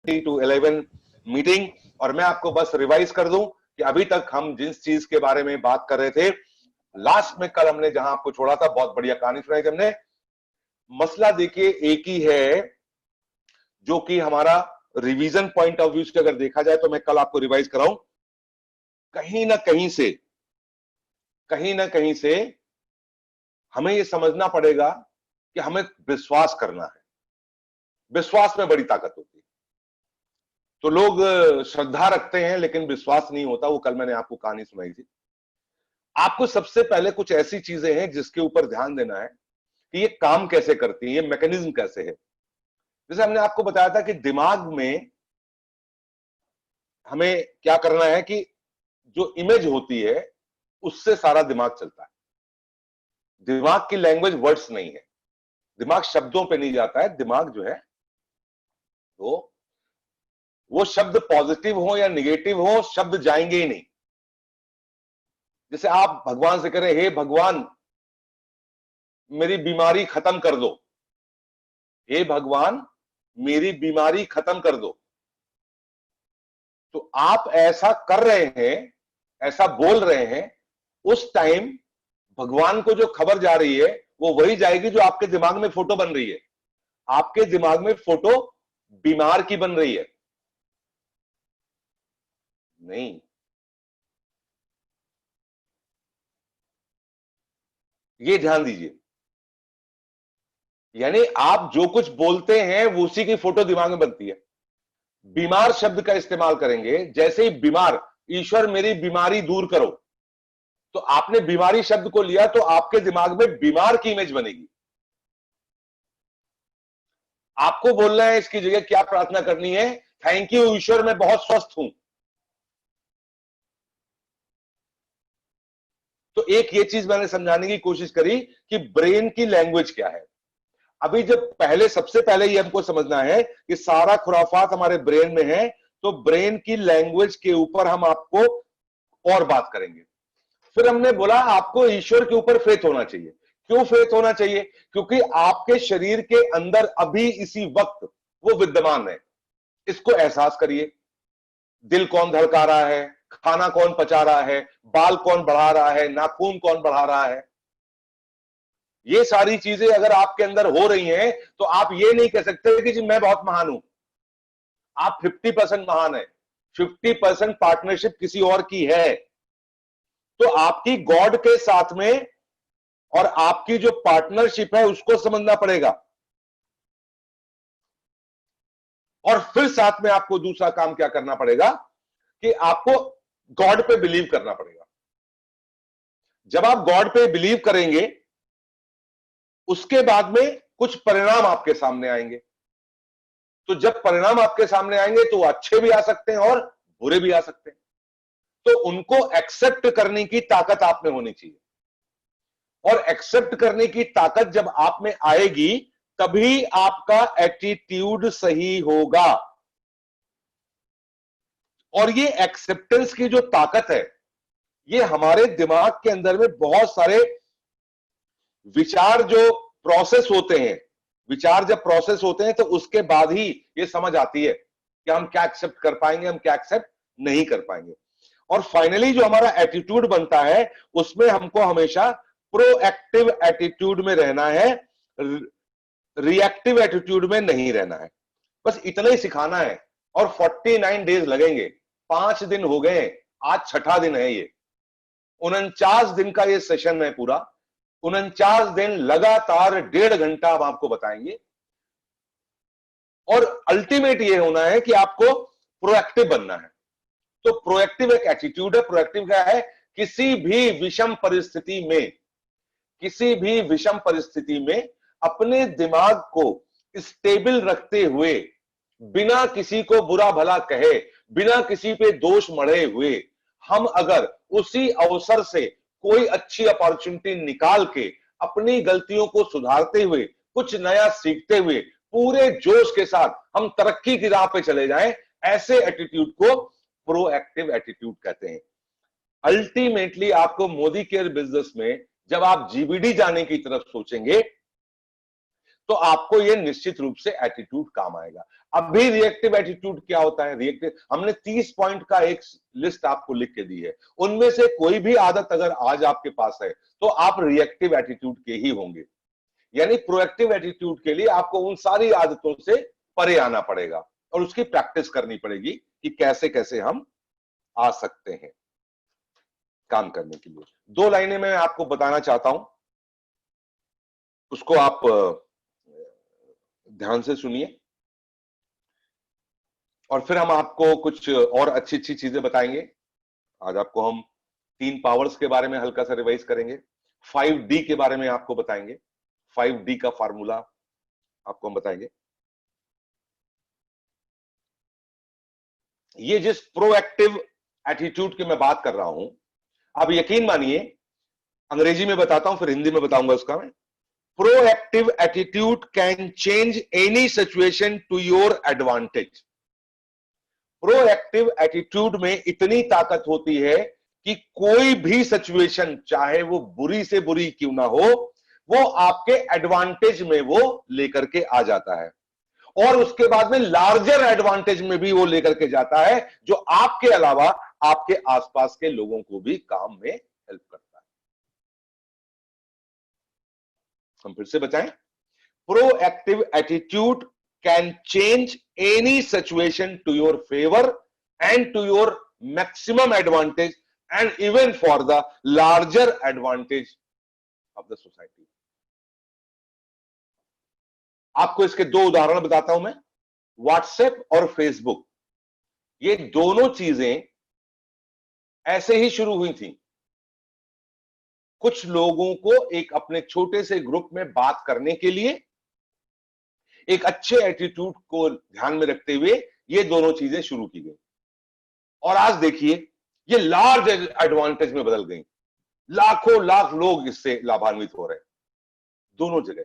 to 11 meeting. और मैं आपको बस रिवाइज कर दूं कि अभी तक हम जिस चीज के बारे में बात कर रहे थे, लास्ट में कल हमने जहां आपको छोड़ा था, बहुत बढ़िया कहानी सुनाई थी हमने। मसला देखिए एक ही है, जो कि हमारा रिवीजन पॉइंट ऑफ व्यू से अगर देखा जाए तो मैं कल आपको रिवाइज कराऊं, कहीं ना कहीं से हमें यह समझना पड़ेगा कि हमें विश्वास करना है। विश्वास में बड़ी ताकत होती है। तो लोग श्रद्धा रखते हैं लेकिन विश्वास नहीं होता। वो कल मैंने आपको कहानी सुनाई थी। आपको सबसे पहले कुछ ऐसी चीजें हैं जिसके ऊपर ध्यान देना है कि ये काम कैसे करती है, ये मैकेनिज्म कैसे है। जैसे हमने आपको बताया था कि दिमाग में हमें क्या करना है कि जो इमेज होती है उससे सारा दिमाग चलता है। दिमाग की लैंग्वेज वर्ड्स नहीं है, दिमाग शब्दों पे नहीं जाता है। दिमाग जो है वो शब्द पॉजिटिव हो या निगेटिव हो, शब्द जाएंगे ही नहीं। जैसे आप भगवान से करें, हे भगवान मेरी बीमारी खत्म कर दो, हे भगवान मेरी बीमारी खत्म कर दो, तो आप ऐसा कर रहे हैं, ऐसा बोल रहे हैं, उस टाइम भगवान को जो खबर जा रही है वो वही जाएगी जो आपके दिमाग में फोटो बन रही है। आपके दिमाग में फोटो बीमार की बन रही है नहीं। ये ध्यान दीजिए, यानी आप जो कुछ बोलते हैं वो उसी की फोटो दिमाग में बनती है। बीमार शब्द का इस्तेमाल करेंगे, जैसे ही बीमार, ईश्वर मेरी बीमारी दूर करो, तो आपने बीमारी शब्द को लिया तो आपके दिमाग में बीमार की इमेज बनेगी। आपको बोलना है इसकी जगह क्या प्रार्थना करनी है, थैंक यू ईश्वर मैं बहुत स्वस्थ हूं। तो एक ये चीज मैंने समझाने की कोशिश करी कि ब्रेन की लैंग्वेज क्या है। अभी जब सबसे पहले ये हमको समझना है कि सारा खुराफात हमारे ब्रेन में है, तो ब्रेन की लैंग्वेज के ऊपर हम आपको और बात करेंगे। फिर हमने बोला आपको ईश्वर के ऊपर फेथ होना चाहिए। क्यों फेथ होना चाहिए? क्योंकि आपके शरीर के अंदर अभी इसी वक्त वो विद्यमान है। इसको एहसास करिए, दिल कौन धड़का रहा है, खाना कौन पचा रहा है, बाल कौन बढ़ा रहा है, नाखून कौन बढ़ा रहा है। ये सारी चीजें अगर आपके अंदर हो रही हैं तो आप ये नहीं कह सकते कि जी मैं बहुत महान हूं। आप 50% महान है, 50% पार्टनरशिप किसी और की है। तो आपकी गॉड के साथ में और आपकी जो पार्टनरशिप है उसको समझना पड़ेगा। और फिर साथ में आपको दूसरा काम क्या करना पड़ेगा कि आपको गॉड पे बिलीव करना पड़ेगा। जब आप गॉड पे बिलीव करेंगे उसके बाद में कुछ परिणाम आपके सामने आएंगे। तो जब परिणाम आपके सामने आएंगे तो अच्छे भी आ सकते हैं और बुरे भी आ सकते हैं। तो उनको एक्सेप्ट करने की ताकत आप में होनी चाहिए। और एक्सेप्ट करने की ताकत जब आप में आएगी तभी आपका एटीट्यूड सही होगा। और ये एक्सेप्टेंस की जो ताकत है, ये हमारे दिमाग के अंदर में बहुत सारे विचार जो प्रोसेस होते हैं, विचार जब प्रोसेस होते हैं तो उसके बाद ही ये समझ आती है कि हम क्या एक्सेप्ट कर पाएंगे, हम क्या एक्सेप्ट नहीं कर पाएंगे। और फाइनली जो हमारा एटीट्यूड बनता है उसमें हमको हमेशा प्रोएक्टिव एटीट्यूड में रहना है, रिएक्टिव एटीट्यूड में नहीं रहना है। बस इतना ही सिखाना है। और 49 डेज लगेंगे, 5 दिन हो गए, आज छठा दिन है। ये 49 दिन का ये सेशन है पूरा। 49 दिन लगातार 1.5 घंटा हम आपको बताएंगे। और अल्टीमेट ये होना है कि आपको प्रोएक्टिव बनना है। तो प्रोएक्टिव एक एटीट्यूड है। प्रोएक्टिव क्या है? किसी भी विषम परिस्थिति में, किसी भी विषम परिस्थिति में अपने दिमाग को स्टेबल रखते हुए, बिना किसी को बुरा भला कहे, बिना किसी पे दोष मढ़े हुए, हम अगर उसी अवसर से कोई अच्छी अपॉर्चुनिटी निकाल के अपनी गलतियों को सुधारते हुए, कुछ नया सीखते हुए, पूरे जोश के साथ हम तरक्की की राह पे चले जाएं, ऐसे एटीट्यूड को प्रोएक्टिव एटीट्यूड कहते हैं। अल्टीमेटली आपको मोदी केयर बिजनेस में जब आप जीबीडी जाने की तरफ सोचेंगे तो आपको ये निश्चित रूप से एटीट्यूड काम आएगा। अभी रिएक्टिव एटीट्यूड क्या होता है? रिएक्टिव, हमने 30 पॉइंट का एक लिस्ट आपको लिख के दी है, उनमें से कोई भी आदत अगर आज आपके पास है तो आप रिएक्टिव एटीट्यूड के ही होंगे। यानी प्रोएक्टिव एटीट्यूड के लिए आपको उन सारी आदतों से परे आना पड़ेगा और उसकी प्रैक्टिस करनी पड़ेगी कि कैसे कैसे हम आ सकते हैं काम करने के लिए। 2 लाइनें मैं आपको बताना चाहता हूं, उसको आप ध्यान से सुनिए और फिर हम आपको कुछ और अच्छी अच्छी चीजें बताएंगे। आज आपको हम 3 पावर्स के बारे में हल्का सा रिवाइज करेंगे, 5D के बारे में आपको बताएंगे, 5D का फार्मूला आपको हम बताएंगे। ये जिस प्रोएक्टिव एटीट्यूड की मैं बात कर रहा हूं, आप यकीन मानिए, अंग्रेजी में बताता हूं फिर हिंदी में बताऊंगा उसका मैं। Proactive attitude can change any situation to your advantage. Proactive attitude में इतनी ताकत होती है कि कोई भी सिचुएशन, चाहे वो बुरी से बुरी क्यों ना हो, वो आपके एडवांटेज में वो लेकर के आ जाता है और उसके बाद में लार्जर एडवांटेज में भी वो लेकर के जाता है, जो आपके अलावा आपके आसपास के लोगों को भी काम में हेल्प करता है। हम फिर से बताएं, proactive attitude can change any situation to your favour and to your maximum advantage and even for the larger advantage of the society. आपको इसके 2 उदाहरण बताता हूं मैं। व्हाट्सएप और फेसबुक, ये दोनों चीजें ऐसे ही शुरू हुई थी। कुछ लोगों को एक अपने छोटे से ग्रुप में बात करने के लिए, एक अच्छे एटीट्यूड को ध्यान में रखते हुए ये दोनों चीजें शुरू की गई और आज देखिए ये लार्ज एडवांटेज में बदल गई। लाखों लाख लोग इससे लाभान्वित हो रहे हैं दोनों जगह,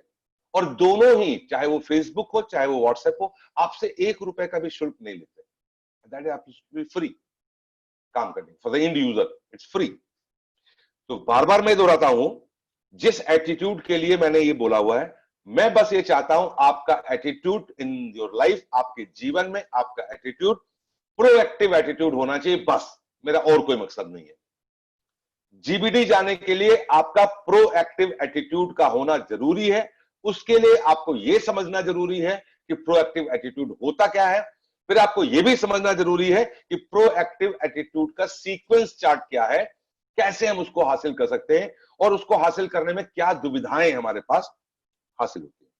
और दोनों ही, चाहे वो फेसबुक हो चाहे वो व्हाट्सएप हो, आपसे 1 रुपए का भी शुल्क नहीं लेते। दैट इज एब्सोल्युटली फ्री काम करने for the end user, it's free. तो बार बार मैं दोहराता हूं, जिस एटीट्यूड के लिए मैंने ये बोला हुआ है, मैं बस ये चाहता हूं आपका एटीट्यूड इन योर लाइफ, आपके जीवन में आपका एटीट्यूड प्रोएक्टिव एटीट्यूड होना चाहिए, बस। मेरा और कोई मकसद नहीं है। जीबीडी जाने के लिए आपका प्रोएक्टिव एटीट्यूड का होना जरूरी है। उसके लिए आपको यह समझना जरूरी है कि प्रोएक्टिव एटीट्यूड होता क्या है, फिर आपको यह भी समझना जरूरी है कि प्रोएक्टिव एटीट्यूड का सीक्वेंस चार्ट क्या है, कैसे हम उसको हासिल कर सकते हैं और उसको हासिल करने में क्या दुविधाएं हमारे पास हासिल होती है।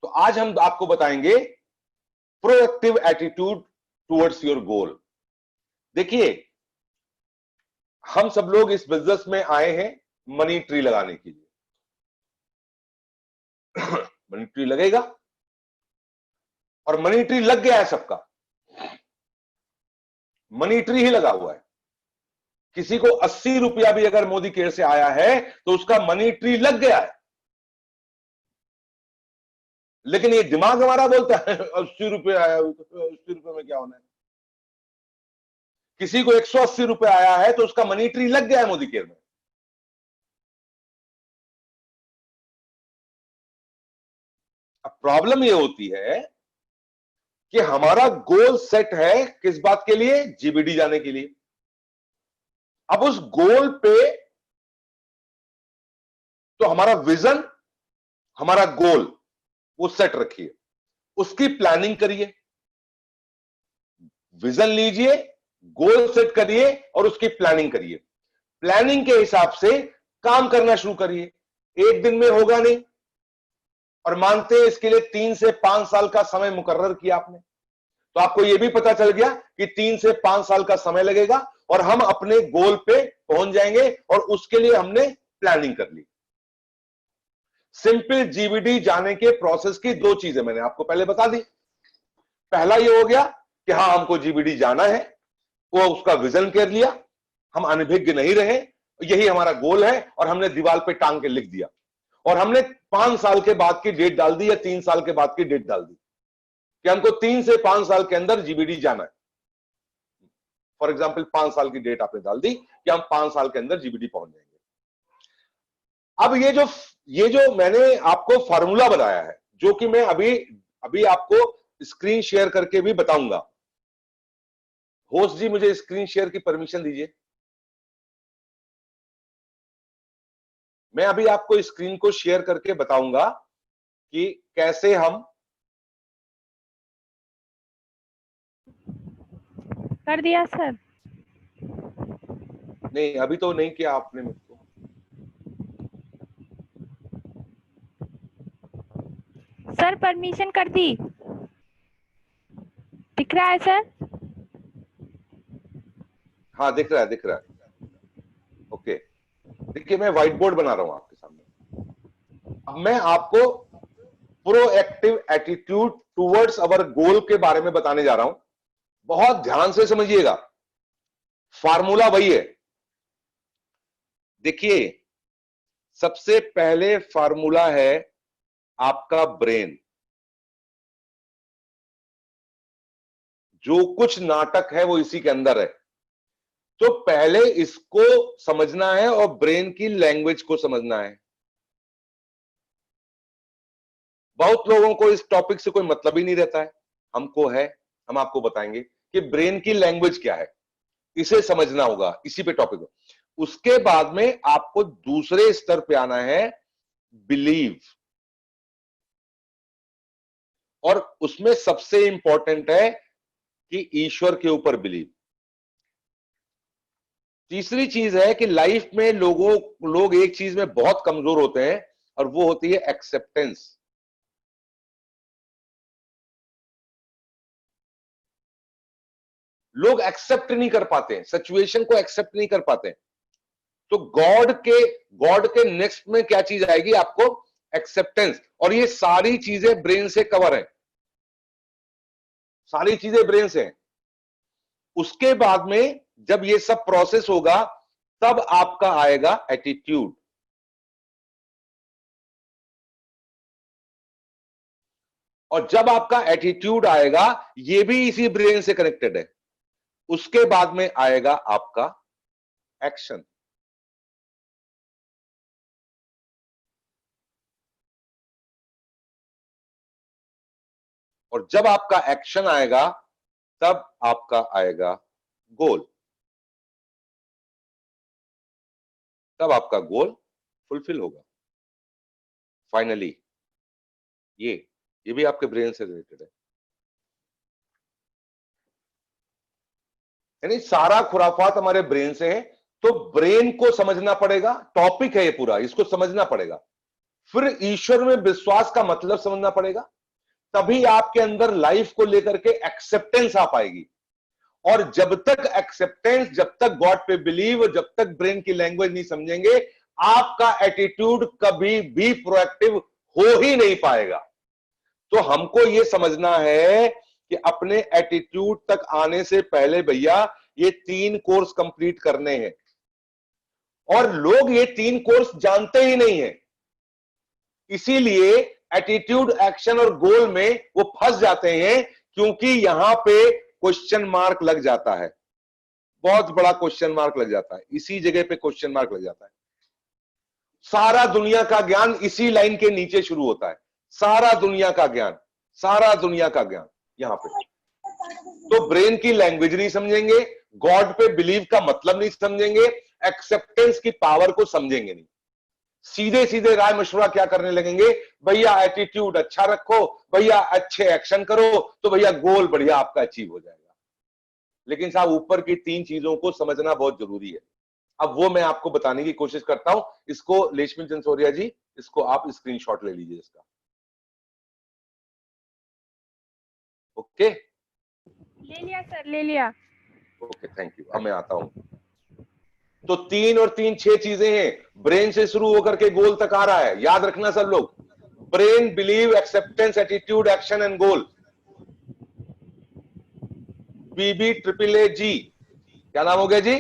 तो आज हम आपको बताएंगे proactive attitude towards your goal. देखिए, हम सब लोग इस बिजनेस में आए हैं मनी ट्री लगाने के लिए। मनी ट्री लगेगा और मनी ट्री लग गया है सबका, मनी ट्री ही लगा हुआ है। किसी को 80 रुपया भी अगर मोदी केयर से आया है तो उसका मनी ट्री लग गया है, लेकिन ये दिमाग हमारा बोलता है 80 रुपये आया, 80 रुपये में क्या होना है। किसी को 180 रुपये आया है तो उसका मनी ट्री लग गया है मोदी केयर में। अब प्रॉब्लम ये होती है कि हमारा गोल सेट है किस बात के लिए? जीबीडी जाने के लिए। अब उस गोल पे तो हमारा विजन, हमारा गोल वो सेट रखिए, उसकी प्लानिंग करिए। विजन लीजिए, गोल सेट करिए और उसकी प्लानिंग करिए। प्लानिंग के हिसाब से काम करना शुरू करिए। एक दिन में होगा नहीं, और मानते हैं इसके लिए 3 से 5 साल का समय मुकर्रर किया आपने, तो आपको यह भी पता चल गया कि 3 से 5 साल का समय लगेगा और हम अपने गोल पे पहुंच जाएंगे, और उसके लिए हमने प्लानिंग कर ली। सिंपल जीबीडी जाने के प्रोसेस की 2 चीजें मैंने आपको पहले बता दी। पहला ये हो गया कि हाँ, हमको जीबीडी जाना है, वो उसका विजन कर लिया, हम अनभिज्ञ नहीं रहे, यही हमारा गोल है, और हमने दीवार पे टांग के लिख दिया, और हमने 5 साल के बाद की डेट डाल दी या 3 साल के बाद की डेट डाल दी कि हमको 3 से 5 साल के अंदर जीबीडी जाना है। फॉर एग्जाम्पल 5 साल की डेट आपने डाल दी कि हम 5 साल के अंदर जीबीडी पहुंच जाएंगे। अब ये जो मैंने आपको फार्मूला बताया है, जो कि मैं अभी आपको स्क्रीन शेयर करके भी बताऊंगा। होस्ट जी मुझे स्क्रीन शेयर की परमिशन दीजिए। मैं अभी आपको स्क्रीन को शेयर करके बताऊंगा कि कैसे हम कर दिया सर। नहीं, अभी तो नहीं किया आपने मुझको। सर परमिशन कर दी, दिख रहा है सर? हाँ दिख रहा है, दिख रहा है। ओके, देखिए मैं व्हाइट बोर्ड बना रहा हूं आपके सामने। अब मैं आपको प्रोएक्टिव एटीट्यूड टुवर्ड्स अवर गोल के बारे में बताने जा रहा हूं। बहुत ध्यान से समझिएगा, फार्मूला वही है। देखिए, सबसे पहले फार्मूला है आपका ब्रेन। जो कुछ नाटक है वो इसी के अंदर है। तो पहले इसको समझना है और ब्रेन की लैंग्वेज को समझना है। बहुत लोगों को इस टॉपिक से कोई मतलब ही नहीं रहता है, हमको है। हम आपको बताएंगे कि ब्रेन की लैंग्वेज क्या है, इसे समझना होगा, इसी पे टॉपिक। उसके बाद में आपको दूसरे स्तर पे आना है, बिलीव। और उसमें सबसे इंपॉर्टेंट है कि ईश्वर के ऊपर बिलीव। तीसरी चीज है कि लाइफ में लोग एक चीज में बहुत कमजोर होते हैं, और वो होती है एक्सेप्टेंस। लोग एक्सेप्ट नहीं कर पाते, सिचुएशन को एक्सेप्ट नहीं कर पाते। तो गॉड के नेक्स्ट में क्या चीज आएगी आपको? एक्सेप्टेंस। और ये सारी चीजें ब्रेन से कवर है, सारी चीजें ब्रेन से हैं। उसके बाद में जब ये सब प्रोसेस होगा, तब आपका आएगा एटीट्यूड। और जब आपका एटीट्यूड आएगा, ये भी इसी ब्रेन से कनेक्टेड है। उसके बाद में आएगा आपका एक्शन। और जब आपका एक्शन आएगा, तब आपका आएगा गोल। तब आपका गोल फुलफिल होगा फाइनली। ये भी आपके ब्रेन से रिलेटेड है। यानी सारा खुराफात हमारे ब्रेन से है। तो ब्रेन को समझना पड़ेगा, टॉपिक है ये पूरा, इसको समझना पड़ेगा। फिर ईश्वर में विश्वास का मतलब समझना पड़ेगा। तभी आपके अंदर लाइफ को लेकर के एक्सेप्टेंस आ पाएगी। और जब तक एक्सेप्टेंस, जब तक गॉड पे बिलीव, जब तक ब्रेन की लैंग्वेज नहीं समझेंगे, आपका एटीट्यूड कभी भी प्रोएक्टिव हो ही नहीं पाएगा। तो हमको यह समझना है कि अपने एटीट्यूड तक आने से पहले भैया ये 3 कोर्स कंप्लीट करने हैं। और लोग ये 3 कोर्स जानते ही नहीं है, इसीलिए एटीट्यूड, एक्शन और गोल में वो फंस जाते हैं। क्योंकि यहां पे क्वेश्चन मार्क लग जाता है, बहुत बड़ा क्वेश्चन मार्क लग जाता है, इसी जगह पे क्वेश्चन मार्क लग जाता है। सारा दुनिया का ज्ञान इसी लाइन के नीचे शुरू होता है। सारा दुनिया का ज्ञान, सारा दुनिया का ज्ञान यहां पे। तो ब्रेन की लैंग्वेज नहीं समझेंगे, गॉड पे बिलीव का मतलब नहीं समझेंगे, एक्सेप्टेंस की पावर को समझेंगे नहीं। सीधे सीधे राय मशवरा क्या करने लगेंगे? भैया एटीट्यूड अच्छा रखो, भैया अच्छे एक्शन करो, तो भैया गोल बढ़िया आपका अचीव हो जाएगा। लेकिन साहब ऊपर की 3 चीजों को समझना बहुत जरूरी है। अब वो मैं आपको बताने की कोशिश करता हूं। इसको लेशमी चंसोरिया जी, इसको आप स्क्रीनशॉट ले लीजिए इसका। ओके, ले लिया सर, ले लिया। Okay, thank you. अब मैं आता हूं। तो 3 और 3 6 चीजें हैं। ब्रेन से शुरू होकर के गोल तक आ रहा है, याद रखना सब लोग। Brain, believe, acceptance, attitude, action and goal. B B triple A G, क्या नाम हो गया जी?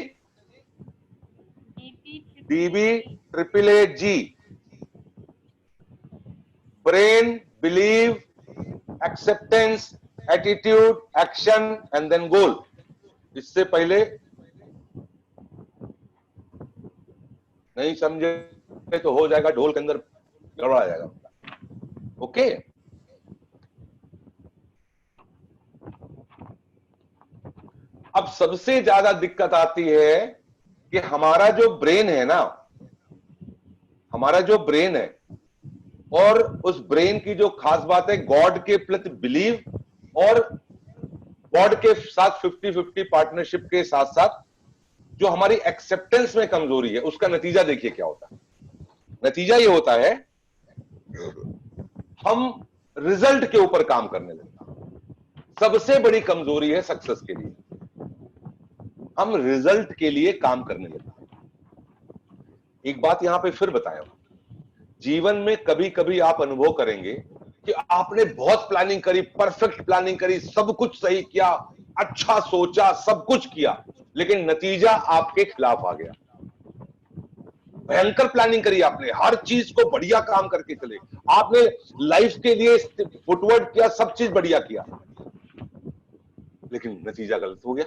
B B triple A G. Brain, believe, acceptance, attitude, action and then goal. इससे पहले नहीं समझे तो हो जाएगा, ढोल के अंदर गड़बड़ा जाएगा उनका। ओके, अब सबसे ज्यादा दिक्कत आती है कि हमारा जो ब्रेन है ना, हमारा जो ब्रेन है, और उस ब्रेन की जो खास बात है, गॉड के प्रति बिलीव और गॉड के साथ 50-50 पार्टनरशिप के साथ साथ जो हमारी एक्सेप्टेंस में कमजोरी है, उसका नतीजा देखिए क्या होता है। नतीजा ये होता है, हम रिजल्ट के ऊपर काम करने लगते हैं। सबसे बड़ी कमजोरी है सक्सेस के लिए, हम रिजल्ट के लिए काम करने लगते हैं। एक बात यहां पे फिर बताया, जीवन में कभी कभी आप अनुभव करेंगे कि आपने बहुत प्लानिंग करी, परफेक्ट प्लानिंग करी, सब कुछ सही किया, अच्छा सोचा, सब कुछ किया, लेकिन नतीजा आपके खिलाफ आ गया। भयंकर प्लानिंग करी आपने, हर चीज को बढ़िया काम करके चले, आपने लाइफ के लिए फुटवर्क किया, सब चीज बढ़िया किया, लेकिन नतीजा गलत हो गया।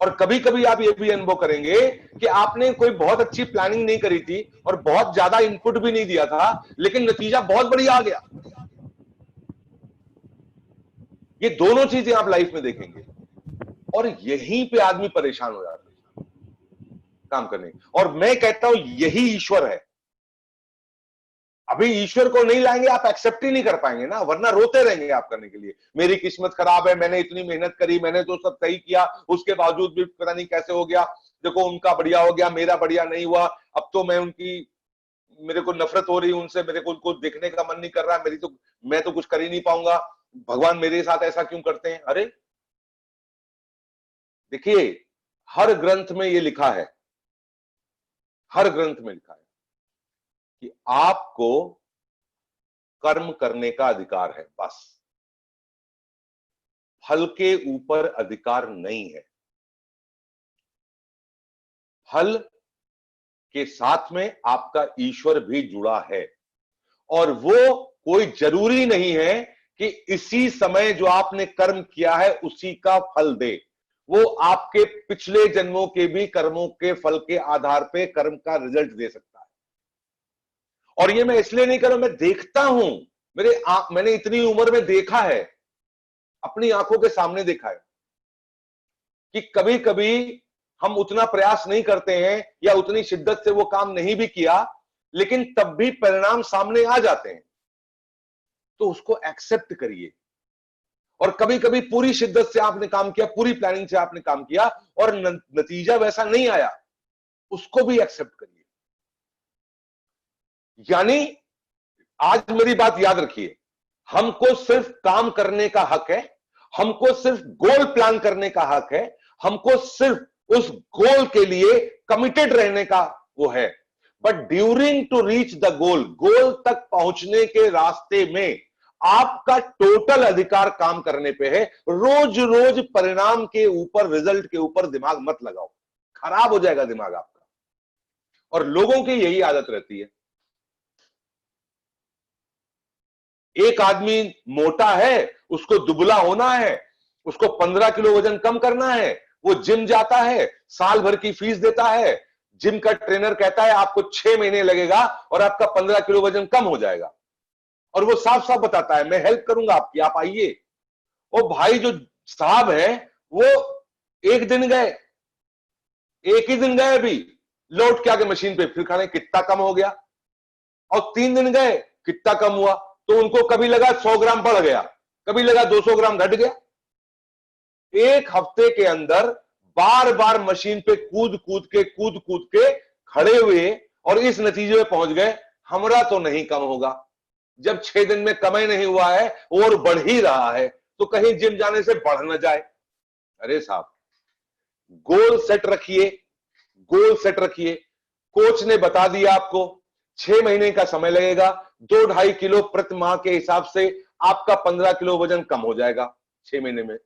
और कभी कभी आप ये भी अनुभव करेंगे कि आपने कोई बहुत अच्छी प्लानिंग नहीं करी थी और बहुत ज्यादा इनपुट भी नहीं दिया था, लेकिन नतीजा बहुत बढ़िया आ गया। ये दोनों चीजें आप लाइफ में देखेंगे, और यहीं पे आदमी परेशान हो जाता है काम करने। और मैं कहता हूं यही ईश्वर है। अभी ईश्वर को नहीं लाएंगे, आप एक्सेप्ट ही नहीं कर पाएंगे ना, वरना रोते रहेंगे आप करने के लिए, मेरी किस्मत खराब है, मैंने इतनी मेहनत करी, मैंने तो सब सही किया, उसके बावजूद भी पता नहीं कैसे हो गया, देखो उनका बढ़िया हो गया, मेरा बढ़िया नहीं हुआ, अब तो मैं मेरे को नफरत हो रही उनसे, मेरे को उनको देखने का मन नहीं कर रहा, मैं तो कुछ कर ही नहीं पाऊंगा, भगवान मेरे साथ ऐसा क्यों करते हैं। अरे देखिए, हर ग्रंथ में ये लिखा है, हर ग्रंथ में लिखा है कि आपको कर्म करने का अधिकार है, बस फल के ऊपर अधिकार नहीं है। फल के साथ में आपका ईश्वर भी जुड़ा है, और वो कोई जरूरी नहीं है कि इसी समय जो आपने कर्म किया है उसी का फल दे, वो आपके पिछले जन्मों के भी कर्मों के फल के आधार पे कर्म का रिजल्ट दे सकता है। और ये मैं इसलिए नहीं कर रहा, मैं देखता हूं, मैंने इतनी उम्र में देखा है, अपनी आंखों के सामने देखा है कि कभी कभी हम उतना प्रयास नहीं करते हैं या उतनी शिद्दत से वो काम नहीं भी किया, लेकिन तब भी परिणाम सामने आ जाते हैं, तो उसको एक्सेप्ट करिए। और कभी कभी पूरी शिद्दत से आपने काम किया, पूरी प्लानिंग से आपने काम किया और नतीजा वैसा नहीं आया, उसको भी एक्सेप्ट करिए। यानी आज मेरी बात याद रखिए, हमको सिर्फ काम करने का हक है, हमको सिर्फ गोल प्लान करने का हक है, हमको सिर्फ उस गोल के लिए कमिटेड रहने का वो है। But during to reach the goal, goal तक पहुंचने के रास्ते में आपका टोटल अधिकार काम करने पे है। रोज रोज परिणाम के ऊपर, रिजल्ट के ऊपर दिमाग मत लगाओ, खराब हो जाएगा दिमाग आपका। और लोगों की यही आदत रहती है, एक आदमी मोटा है, उसको दुबला होना है, उसको 15 किलो वजन कम करना है, वो जिम जाता है, साल भर की फीस देता है, जिम का ट्रेनर कहता है आपको 6 महीने लगेगा और आपका 15 किलो वजन कम हो जाएगा, और वो साफ साफ बताता है मैं हेल्प करूंगा आपकी, आप आइए। वो भाई जो साहब है वो एक दिन गए, एक ही दिन गए, अभी लौट के आके मशीन पे फिर खाने, कितना कम हो गया, और 3 दिन गए, कितना कम हुआ, तो उनको कभी लगा 100 ग्राम बढ़ गया, कभी लगा 200 ग्राम घट गया। एक हफ्ते के अंदर बार बार मशीन पे कूद कूद के खड़े हुए और इस नतीजे में पहुंच गए, हमरा तो नहीं कम होगा। जब 6 दिन में कम ही नहीं हुआ है और बढ़ ही रहा है, तो कहीं जिम जाने से बढ़ न जाए। अरे साहब, गोल सेट रखिए, गोल सेट रखिए। कोच ने बता दिया आपको 6 महीने का समय लगेगा, 2-2.5 किलो प्रति माह के हिसाब से आपका 15 किलो वजन कम हो जाएगा 6 महीने में।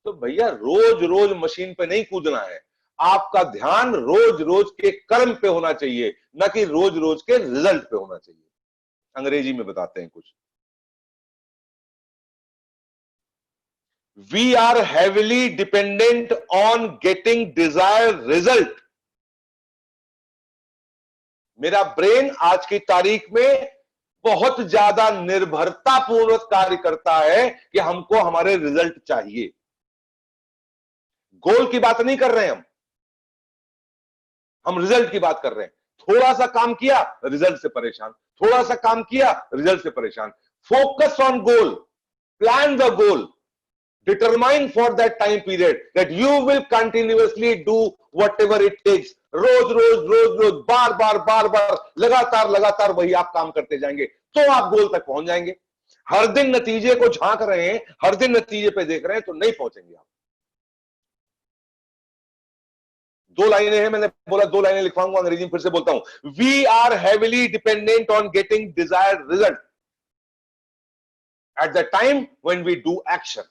तो भैया रोज रोज मशीन पे नहीं कूदना है, आपका ध्यान रोज रोज के कर्म पे होना चाहिए, ना कि रोज रोज के रिजल्ट पे होना चाहिए। अंग्रेजी में बताते हैं कुछ, we are heavily dependent on getting desired result. मेरा ब्रेन आज की तारीख में बहुत ज्यादा निर्भरता पूर्वक कार्य करता है कि हमको हमारे रिजल्ट चाहिए। गोल की बात नहीं कर रहे हैं हम रिजल्ट की बात कर रहे हैं। थोड़ा सा काम किया, रिजल्ट से परेशान, थोड़ा सा काम किया, रिजल्ट से परेशान। Focus on goal, plan the goal, determine for that time period that you will continuously do whatever it takes। रोज रोज रोज रोज बार बार बार बार लगातार लगातार वही आप काम करते जाएंगे तो आप गोल तक पहुंच जाएंगे। हर दिन नतीजे को झांक रहे हैं, हर दिन नतीजे पे देख रहे हैं तो नहीं पहुंचेंगे आप। दो लाइनें हैं, मैंने बोला दो लाइनें लिखवाऊंगा, अंग्रेजी में फिर से बोलता हूं। We are heavily dependent on getting desired result at the time when we do action.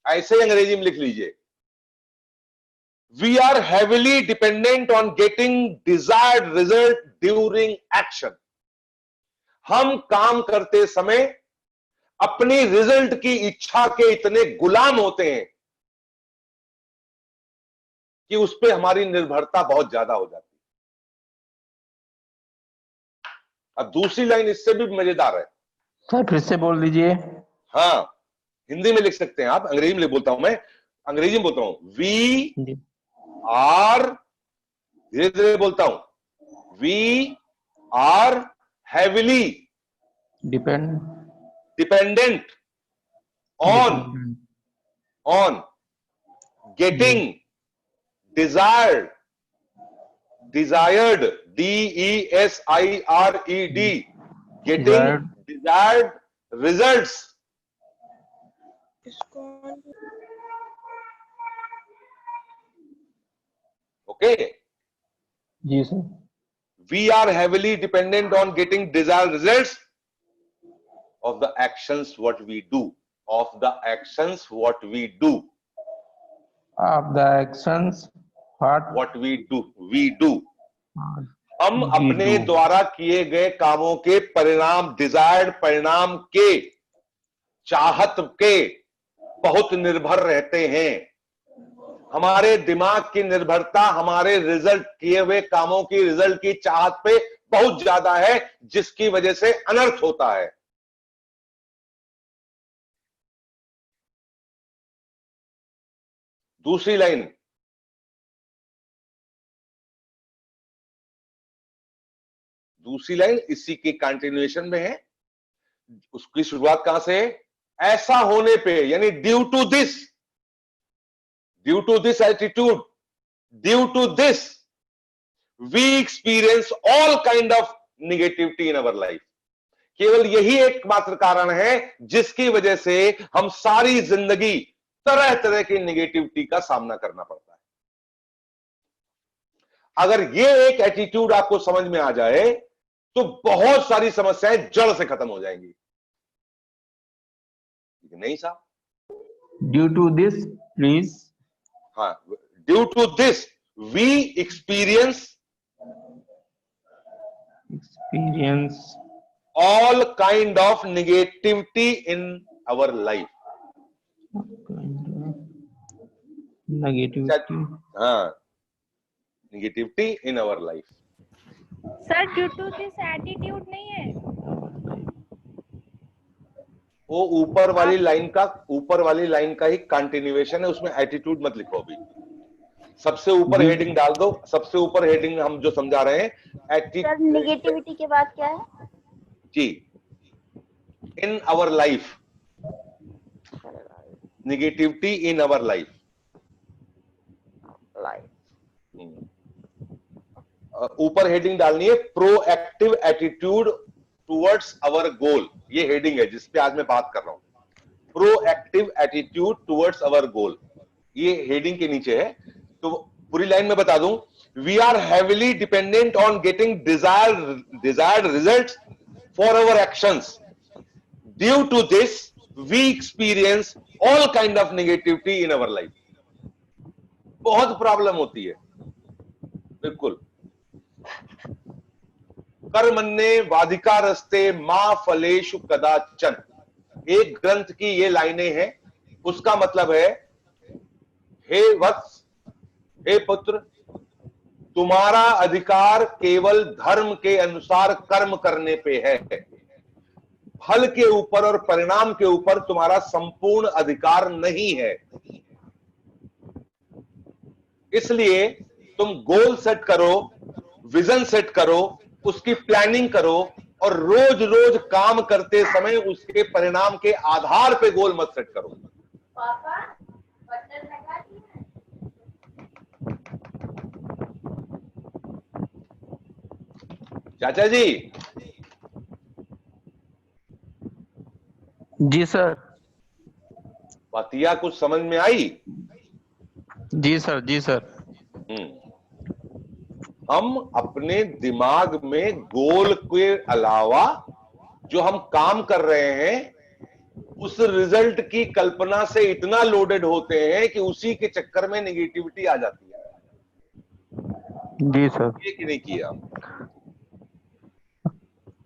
ऐसे अंग्रेजी में लिख लीजिए, we are heavily dependent on getting desired result during action. हम काम करते समय अपनी रिजल्ट की इच्छा के इतने गुलाम होते हैं कि उस पर हमारी निर्भरता बहुत ज्यादा हो जाती है। अब दूसरी लाइन इससे भी मजेदार है। सर फिर से बोल दीजिए। हाँ, हिंदी में लिख सकते हैं आप, अंग्रेजी में लिख बोलता हूं मैं, अंग्रेजी में बोलता हूं। वी आर, धीरे धीरे बोलता हूं, we are heavily dependent on getting desired DESIRED getting desired results. Okay, जी sir. we are heavily dependent on getting desired results of the actions what we do, of the actions what we do, of the actions what we do। हम अपने द्वारा किए गए कामों के परिणाम, desired परिणाम के, चाहत के बहुत निर्भर रहते हैं। हमारे दिमाग की निर्भरता हमारे रिजल्ट, किए हुए कामों की रिजल्ट की चाहत पे बहुत ज्यादा है, जिसकी वजह से अनर्थ होता है। दूसरी लाइन, इसी की कंटिन्यूएशन में है। उसकी शुरुआत कहां से है? ऐसा होने पे, यानी due to this attitude, due to this we experience all kind of negativity in our life. केवल यही एकमात्र कारण है जिसकी वजह से हम सारी जिंदगी तरह तरह की निगेटिविटी का सामना करना पड़ता है। अगर ये एक एटीट्यूड आपको समझ में आ जाए तो बहुत सारी समस्याएं जड़ से खत्म हो जाएंगी। नहीं साहब, ड्यू टू दिस प्लीज। हाँ, due to this we experience all kind of negativity in our life. Negativity, हाँ, negativity in our life. Sir due to this attitude नहीं है, वो ऊपर वाली लाइन का ही कंटिन्यूएशन है, उसमें एटीट्यूड मत लिखो। अभी सबसे ऊपर हेडिंग डाल दो, सबसे ऊपर हेडिंग हम जो समझा रहे हैं सर निगेटिविटी के बाद क्या है जी? In our life, negativity in our life. ऊपर हेडिंग डालनी है proactive attitude towards our goal. ये हेडिंग है जिस पे आज मैं बात कर रहा हूं, proactive attitude towards our goal, ये हेडिंग के नीचे है। तो पूरी लाइन में बता दूं, we are heavily dependent on getting desired results for our actions. Due to this we experience all kind of negativity in our life. बहुत प्रॉब्लम होती है, बिल्कुल। कर्मण्ये वाधिकारस्ते मा फलेषु कदाचन, एक ग्रंथ की ये लाइनें हैं। उसका मतलब है, हे वत्स, हे पुत्र, तुम्हारा अधिकार केवल धर्म के अनुसार कर्म करने पे है। फल के ऊपर और परिणाम के ऊपर तुम्हारा संपूर्ण अधिकार नहीं है। इसलिए तुम गोल सेट करो, विजन सेट करो, उसकी प्लानिंग करो और रोज रोज काम करते समय उसके परिणाम के आधार पे गोल मत सेट करो। चाचा जी, जी सर। बातिया कुछ समझ में आई? जी सर, जी सर। हम अपने दिमाग में गोल के अलावा जो हम काम कर रहे हैं उस रिजल्ट की कल्पना से इतना लोडेड होते हैं कि उसी के चक्कर में नेगेटिविटी आ जाती है। जी सर। ये कि नहीं किया?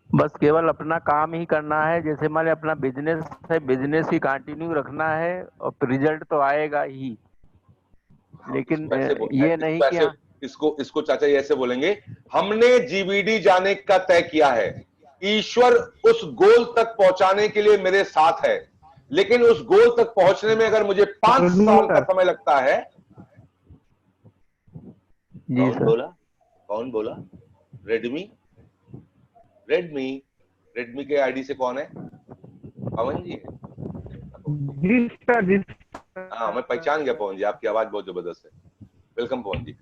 बस केवल अपना काम ही करना है, जैसे हमारे अपना बिजनेस है, बिजनेस ही कंटिन्यू रखना है और रिजल्ट तो आएगा ही। लेकिन ये नहीं कि इसको चाचा जी ऐसे बोलेंगे, हमने जीबीडी जाने का तय किया है, ईश्वर उस गोल तक पहुंचाने के लिए मेरे साथ है, लेकिन उस गोल तक पहुंचने में अगर मुझे 5 साल का समय लगता है। जी कौन सर। बोला? कौन बोला? रेडमी? रेडमी के आईडी से कौन है? पवन जी है। जी सर, जी। हाँ, मैं पहचान गया पवन जी, आपकी आवाज बहुत जबरदस्त है। वेलकम पवन जी।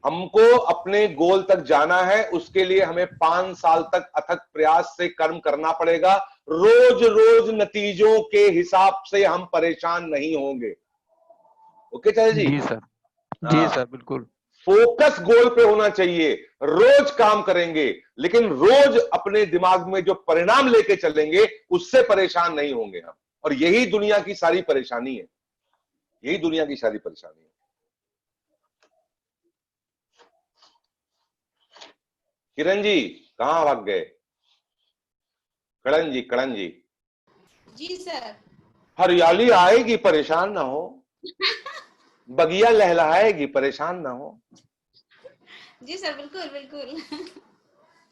हमको अपने गोल तक जाना है, उसके लिए हमें 5 साल तक अथक प्रयास से कर्म करना पड़ेगा। रोज रोज नतीजों के हिसाब से हम परेशान नहीं होंगे। ओके चाचा जी? जी सर, जी सर, बिल्कुल। फोकस गोल पे होना चाहिए। रोज काम करेंगे, लेकिन रोज अपने दिमाग में जो परिणाम लेके चलेंगे उससे परेशान नहीं होंगे हम। और यही दुनिया की सारी परेशानी है, यही दुनिया की सारी परेशानी है। किरण जी कहां भाग गए? कड़न जी। जी सर। हरियाली आएगी, परेशान ना हो। बगिया लहलहाएगी, परेशान ना हो। जी सर, बिल्कुल बिल्कुल।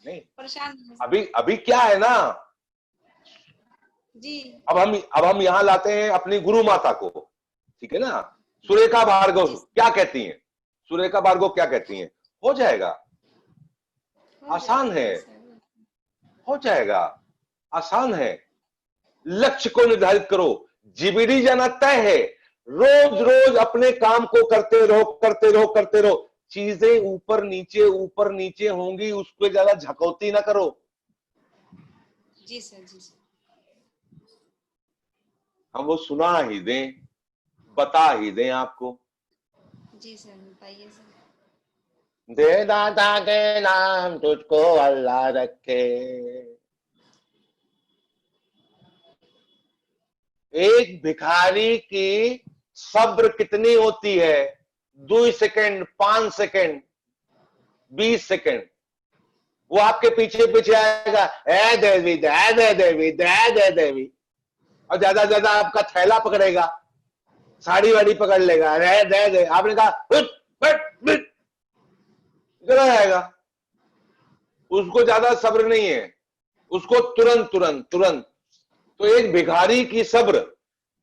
नहीं, परेशान अभी क्या है ना जी। अब हम यहां लाते हैं अपनी गुरु माता को, ठीक है ना? सुरेखा भार्गव क्या कहती हैं? सुरेखा भार्गव क्या कहती हैं? हो जाएगा, आसान है, हो जाएगा, आसान है। लक्ष्य को निर्धारित करो, जीबीडी जाना तय है। रोज रोज अपने काम को करते रहो। चीजें ऊपर नीचे होंगी, उसको ज्यादा झकौती ना करो। जी सर, जी सर। हम वो सुना ही दें, बता ही दें आपको। जी सर, बताइए सर। दे दादा के नाम तुझको अल्लाह रखे। एक भिखारी की सब्र कितनी होती है? 2 सेकंड, 5 सेकंड, 20 सेकंड। वो आपके पीछे पीछे आएगा, ए देवी दे देवी, और ज्यादा ज्यादा आपका थैला पकड़ेगा, साड़ी वाड़ी पकड़ लेगा, दे। आपने कहा चला जाएगा। उसको ज्यादा सब्र नहीं है, उसको तुरंत। तो एक भिखारी की सब्र,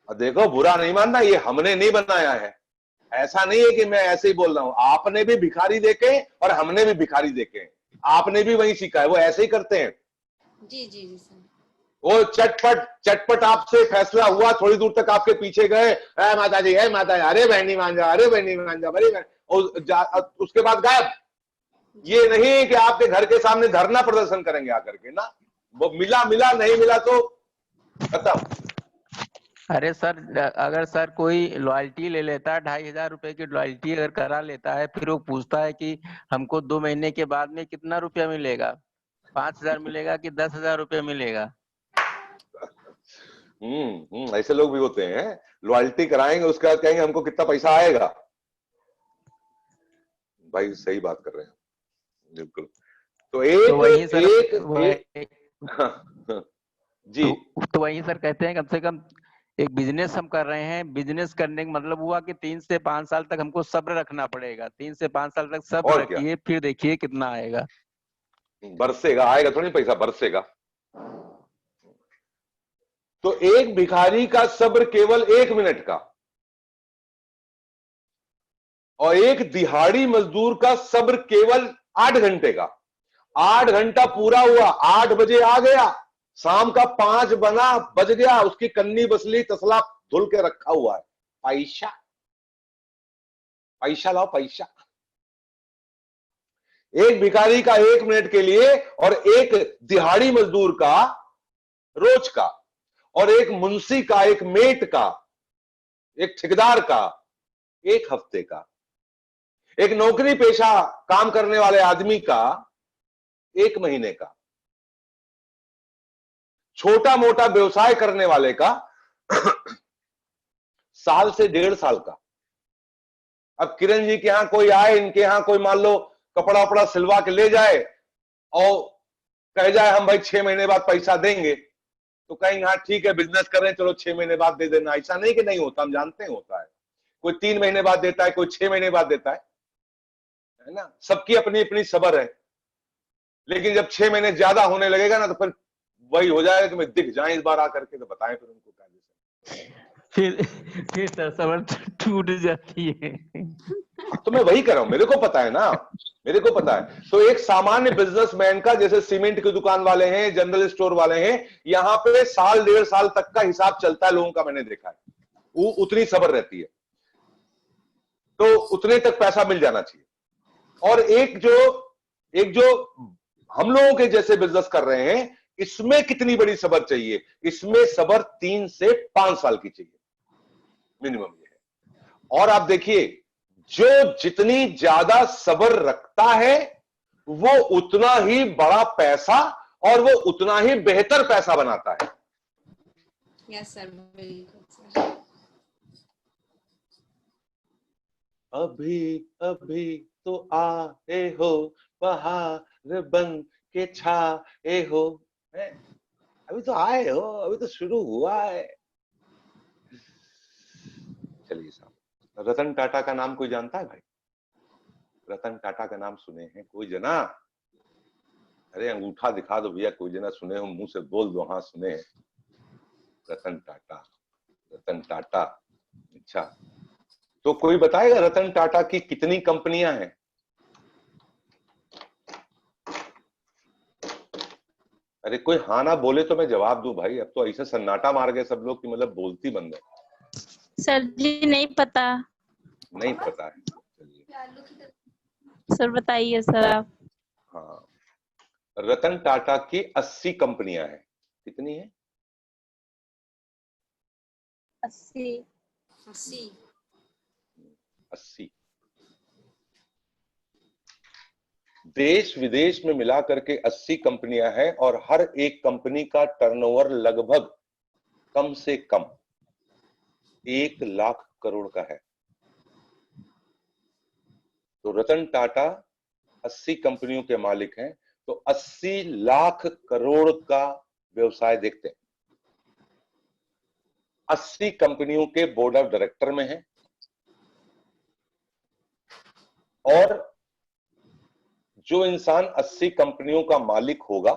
देखो बुरा नहीं मानना, ये हमने नहीं बनाया है। ऐसा नहीं है कि मैं ऐसे ही बोल रहा हूं, आपने भी भिखारी देखे और हमने भी भिखारी देखे, आपने भी वही सीखा है। वो ऐसे ही करते हैं। जी जी जी सर। वो चटपट आपसे फैसला हुआ, थोड़ी दूर तक आपके पीछे गए, माता जी, अरे बहनी मान जा, उसके बाद गायब। ये नहीं कि आपके घर के सामने धरना प्रदर्शन करेंगे आकर के ना, वो मिला नहीं मिला तो खत्म। अरे सर, अगर सर कोई लॉयल्टी ले लेता है, 2,500 रुपए की लॉयल्टी अगर करा लेता है, फिर वो पूछता है कि हमको 2 महीने के बाद में कितना रुपया मिलेगा, 5,000 मिलेगा कि 10,000 रुपया मिलेगा? ऐसे लोग भी होते हैं। लॉयल्टी कराएंगे, उसके बाद कहेंगे हमको कितना पैसा आएगा। भाई सही बात कर रहे हैं, बिल्कुल। तो जी तो वही सर कहते हैं कम से कम एक बिजनेस हम कर रहे हैं, बिजनेस करने का मतलब हुआ कि 3 से 5 साल तक हमको सब्र रखना पड़ेगा। 3 से 5 साल तक सब्र और क्या, रखिए, फिर देखिए कितना आएगा। बरसेगा, आएगा थोड़ी पैसा, बरसेगा। तो एक भिखारी का सब्र केवल 1 मिनट का, और एक दिहाड़ी मजदूर का सब्र केवल 8 घंटे का। 8 घंटा पूरा हुआ, 8 बजे आ गया, शाम का 5 बज गया, उसकी कन्नी बसली तसला धुल के रखा हुआ है। पैसा, पैसा लाओ पैसा। एक भिखारी का 1 मिनट के लिए, और एक दिहाड़ी मजदूर का रोज का, और एक मुंशी का, एक मेट का, एक ठेकेदार का 1 हफ्ते का, एक नौकरी पेशा काम करने वाले आदमी का 1 महीने का, छोटा मोटा व्यवसाय करने वाले का साल से 1.5 साल का। अब किरण जी के यहां कोई आए, इनके यहां कोई मान लो कपड़ा वपड़ा सिलवा के ले जाए और कह जाए हम भाई 6 महीने बाद पैसा देंगे, तो कहेंगे हाँ ठीक है बिजनेस कर रहे हैं, चलो 6 महीने बाद दे देना। ऐसा नहीं कि नहीं होता, हम जानते हैं होता है। कोई 3 महीने बाद देता है, कोई 6 महीने बाद देता है ना। सबकी अपनी अपनी सब्र है। लेकिन जब 6 महीने ज्यादा होने लगेगा ना, तो फिर वही हो जाएगा कि मैं दिख जाए इस बार आकर के, तो बताएं फिर उनको क्या फिर सर सब्र टूट जाती है। तो मैं वही कर रहा हूं, मेरे को पता है ना, मेरे को पता है। तो एक सामान्य बिजनेसमैन का, जैसे सीमेंट की दुकान वाले हैं, जनरल स्टोर वाले हैं, यहाँ पे साल 1.5 साल तक का हिसाब चलता है लोगों का, मैंने देखा है। वो उतनी सब्र रहती है, तो उतने तक पैसा मिल जाना चाहिए। और एक जो हम लोगों के जैसे बिजनेस कर रहे हैं, इसमें कितनी बड़ी सब्र चाहिए? इसमें सब्र 3 से 5 साल की चाहिए मिनिमम ये है। और आप देखिए, जो जितनी ज्यादा सब्र रखता है, वो उतना ही बड़ा पैसा और वो उतना ही बेहतर पैसा बनाता है। Yes sir, very good sir. अभी अभी तो आए हो, बहार बन के छाए हो, है? अभी तो आए हो, अभी तो शुरू हुआ है। चलिए साहब, रतन टाटा का नाम कोई जानता है भाई? रतन टाटा का नाम सुने हैं कोई जना? अरे अंगूठा दिखा दो भैया, कोई जना सुने हो, मुंह से बोल दो हाँ सुने हैं। रतन टाटा, रतन टाटा। अच्छा, तो कोई बताएगा रतन टाटा की कितनी कंपनियां हैं? अरे कोई हाँ ना बोले तो मैं जवाब दूं भाई। अब तो ऐसे सन्नाटा मार गए सब लोग कि मतलब बोलती बंद है। सर जी नहीं पता। नहीं पता है, चलिए। सर बताइए सर आप। हाँ, रतन टाटा की 80 कंपनियां हैं। कितनी है? 80। 80। देश विदेश में मिला करके 80 कंपनियां हैं, और हर एक कंपनी का टर्नओवर लगभग कम से कम 1 लाख करोड़ का है। तो रतन टाटा 80 कंपनियों के मालिक हैं, तो 80 लाख करोड़ का व्यवसाय देखते हैं। 80 कंपनियों के बोर्ड ऑफ डायरेक्टर में हैं, और जो इंसान 80 कंपनियों का मालिक होगा,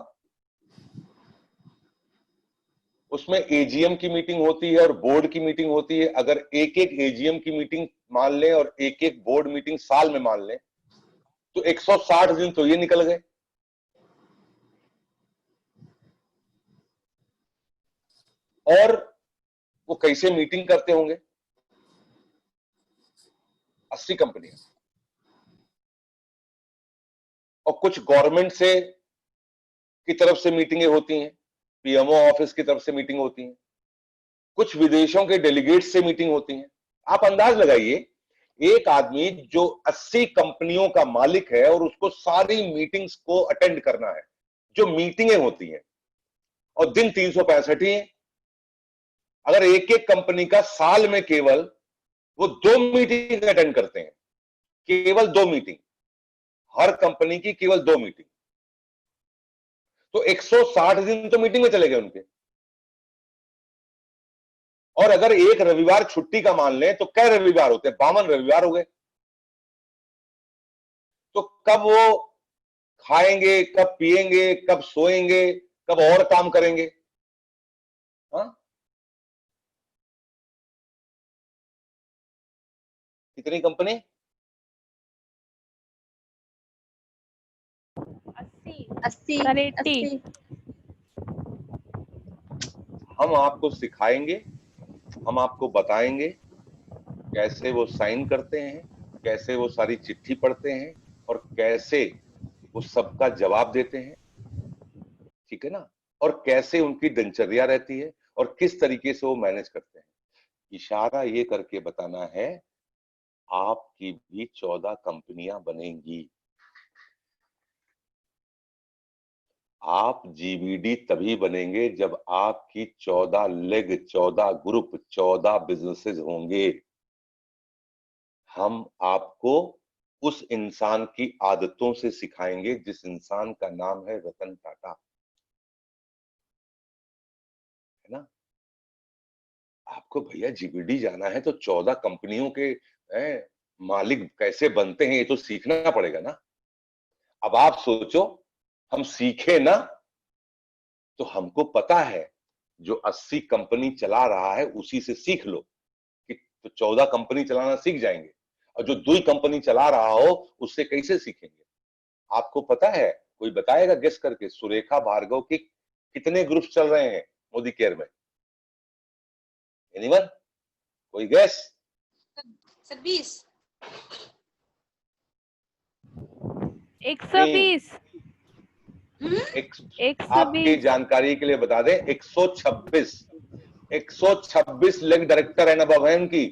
उसमें एजीएम की मीटिंग होती है और बोर्ड की मीटिंग होती है। अगर एक एक एजीएम की मीटिंग मान लें और एक एक बोर्ड मीटिंग साल में मान लें, तो 160 दिन तो ये निकल गए। और वो कैसे मीटिंग करते होंगे? 80 कंपनियां, और कुछ गवर्नमेंट से की तरफ से मीटिंगें होती हैं, पीएमओ ऑफिस की तरफ से मीटिंग होती हैं, कुछ विदेशों के डेलीगेट से मीटिंग होती हैं। आप अंदाज लगाइए, एक आदमी जो 80 कंपनियों का मालिक है और उसको सारी मीटिंग्स को अटेंड करना है, जो मीटिंगें होती हैं, और दिन 365 ही है। अगर एक एक कंपनी का साल में केवल वो 2 मीटिंग अटेंड करते हैं, केवल 2 मीटिंग, हर कंपनी की केवल 2 मीटिंग, तो 160 दिन तो मीटिंग में चले गए उनके। और अगर एक रविवार छुट्टी का मान लें तो कै रविवार होते हैं? 52 रविवार हो गए। तो कब वो खाएंगे, कब पिएंगे, कब सोएंगे, कब और काम करेंगे? हाँ, कितनी कंपनी? 80 80 सर 80 हम आपको सिखाएंगे, हम आपको बताएंगे कैसे वो साइन करते हैं, कैसे वो सारी चिट्ठी पढ़ते हैं और कैसे वो सबका जवाब देते हैं, ठीक है ना, और कैसे उनकी दिनचर्या रहती है और किस तरीके से वो मैनेज करते हैं। इशारा ये करके बताना है आपकी भी 14 कंपनियां बनेंगी। आप जीवीडी तभी बनेंगे जब आपकी 14 लेग, 14 ग्रुप, 14 बिजनेसेस होंगे। हम आपको उस इंसान की आदतों से सिखाएंगे जिस इंसान का नाम है रतन टाटा, है ना। आपको भैया जीवीडी जाना है तो 14 कंपनियों के मालिक कैसे बनते हैं ये तो सीखना पड़ेगा ना। अब आप सोचो, हम सीखे ना तो हमको पता है जो 80 कंपनी चला रहा है उसी से सीख लो कि तो 14 कंपनी चलाना सीख जाएंगे, और जो 2 कंपनी चला रहा हो उससे कैसे सीखेंगे? आपको पता है? कोई बताएगा गेस करके, सुरेखा भार्गव के कितने ग्रुप चल रहे हैं मोदी केयर में? एनीवन? कोई गेस? सर 20। 120 आपकी जानकारी के लिए बता दें 126 लेग डायरेक्टर है नवाब है उनकी।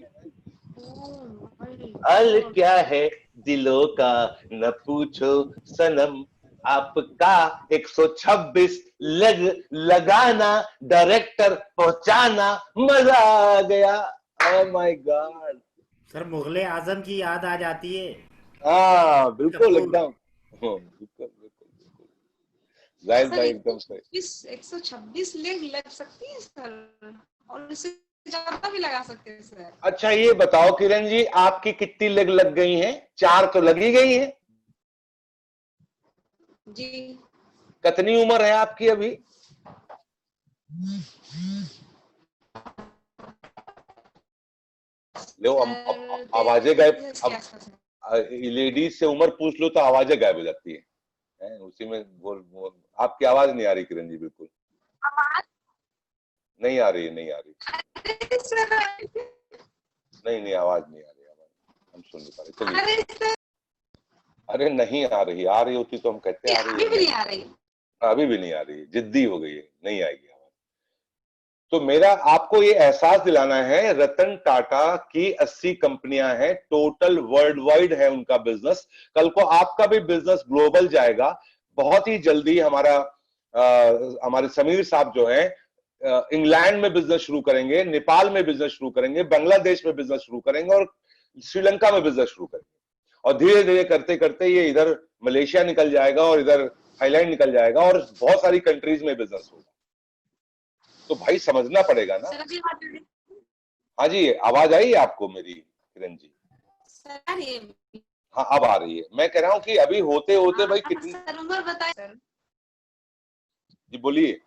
अल क्या है दिलों का न पूछो सनम, आपका 126 लेग लगाना, डायरेक्टर पहुंचाना, मजा आ गया। Oh my God sir Mughal e आजम की याद आ जाती है। हाँ बिल्कुल कपूर। एकदम, बिल्कुल बिल्कुल जाहिद भाई एकदम सही। 126 लेग लग सकती है सर, और इससे ज्यादा भी लगा सकते हैं सर। अच्छा ये बताओ किरण जी, आपकी कितनी लेग लग गई हैं? 4 तो लगी गई हैं। जी कितनी उम्र है आपकी अभी? लो आवाजें गायब। अब लेडीज से उम्र पूछ लो तो आवाजें गायब हो जाती है, उसी में बोल आपकी आवाज नहीं आ रही किरण जी, बिल्कुल नहीं आ रही, नहीं आ रही, नहीं आवाज नहीं आ रही, आवाज हम सुन नहीं पा रहे। चलिए, अरे नहीं आ रही, आ रही होती तो हम कहते आ रही है, अभी भी नहीं आ रही, अभी भी नहीं आ रही, जिद्दी हो गई है, नहीं आएगी आवाज। तो मेरा आपको ये एहसास दिलाना है, रतन टाटा की 80 कंपनियां हैं, टोटल वर्ल्ड वाइड है उनका बिजनेस। कल को आपका भी बिजनेस ग्लोबल जाएगा बहुत ही जल्दी। हमारे समीर साहब जो है इंग्लैंड में बिजनेस शुरू करेंगे, नेपाल में बिजनेस शुरू करेंगे, बांग्लादेश में बिजनेस शुरू करेंगे और श्रीलंका में बिजनेस शुरू करेंगे, और धीरे धीरे करते करते ये इधर मलेशिया निकल जाएगा और इधर थाईलैंड निकल जाएगा और बहुत सारी कंट्रीज में बिजनेस होगा। तो भाई समझना पड़ेगा ना। हाँ जी, आवाज आई है आपको मेरी किरण जी? हाँ अब आ रही है। मैं कह रहा हूँ कि अभी होते होते भाई कितनी, उम्र बताए सर। जी बोलिए।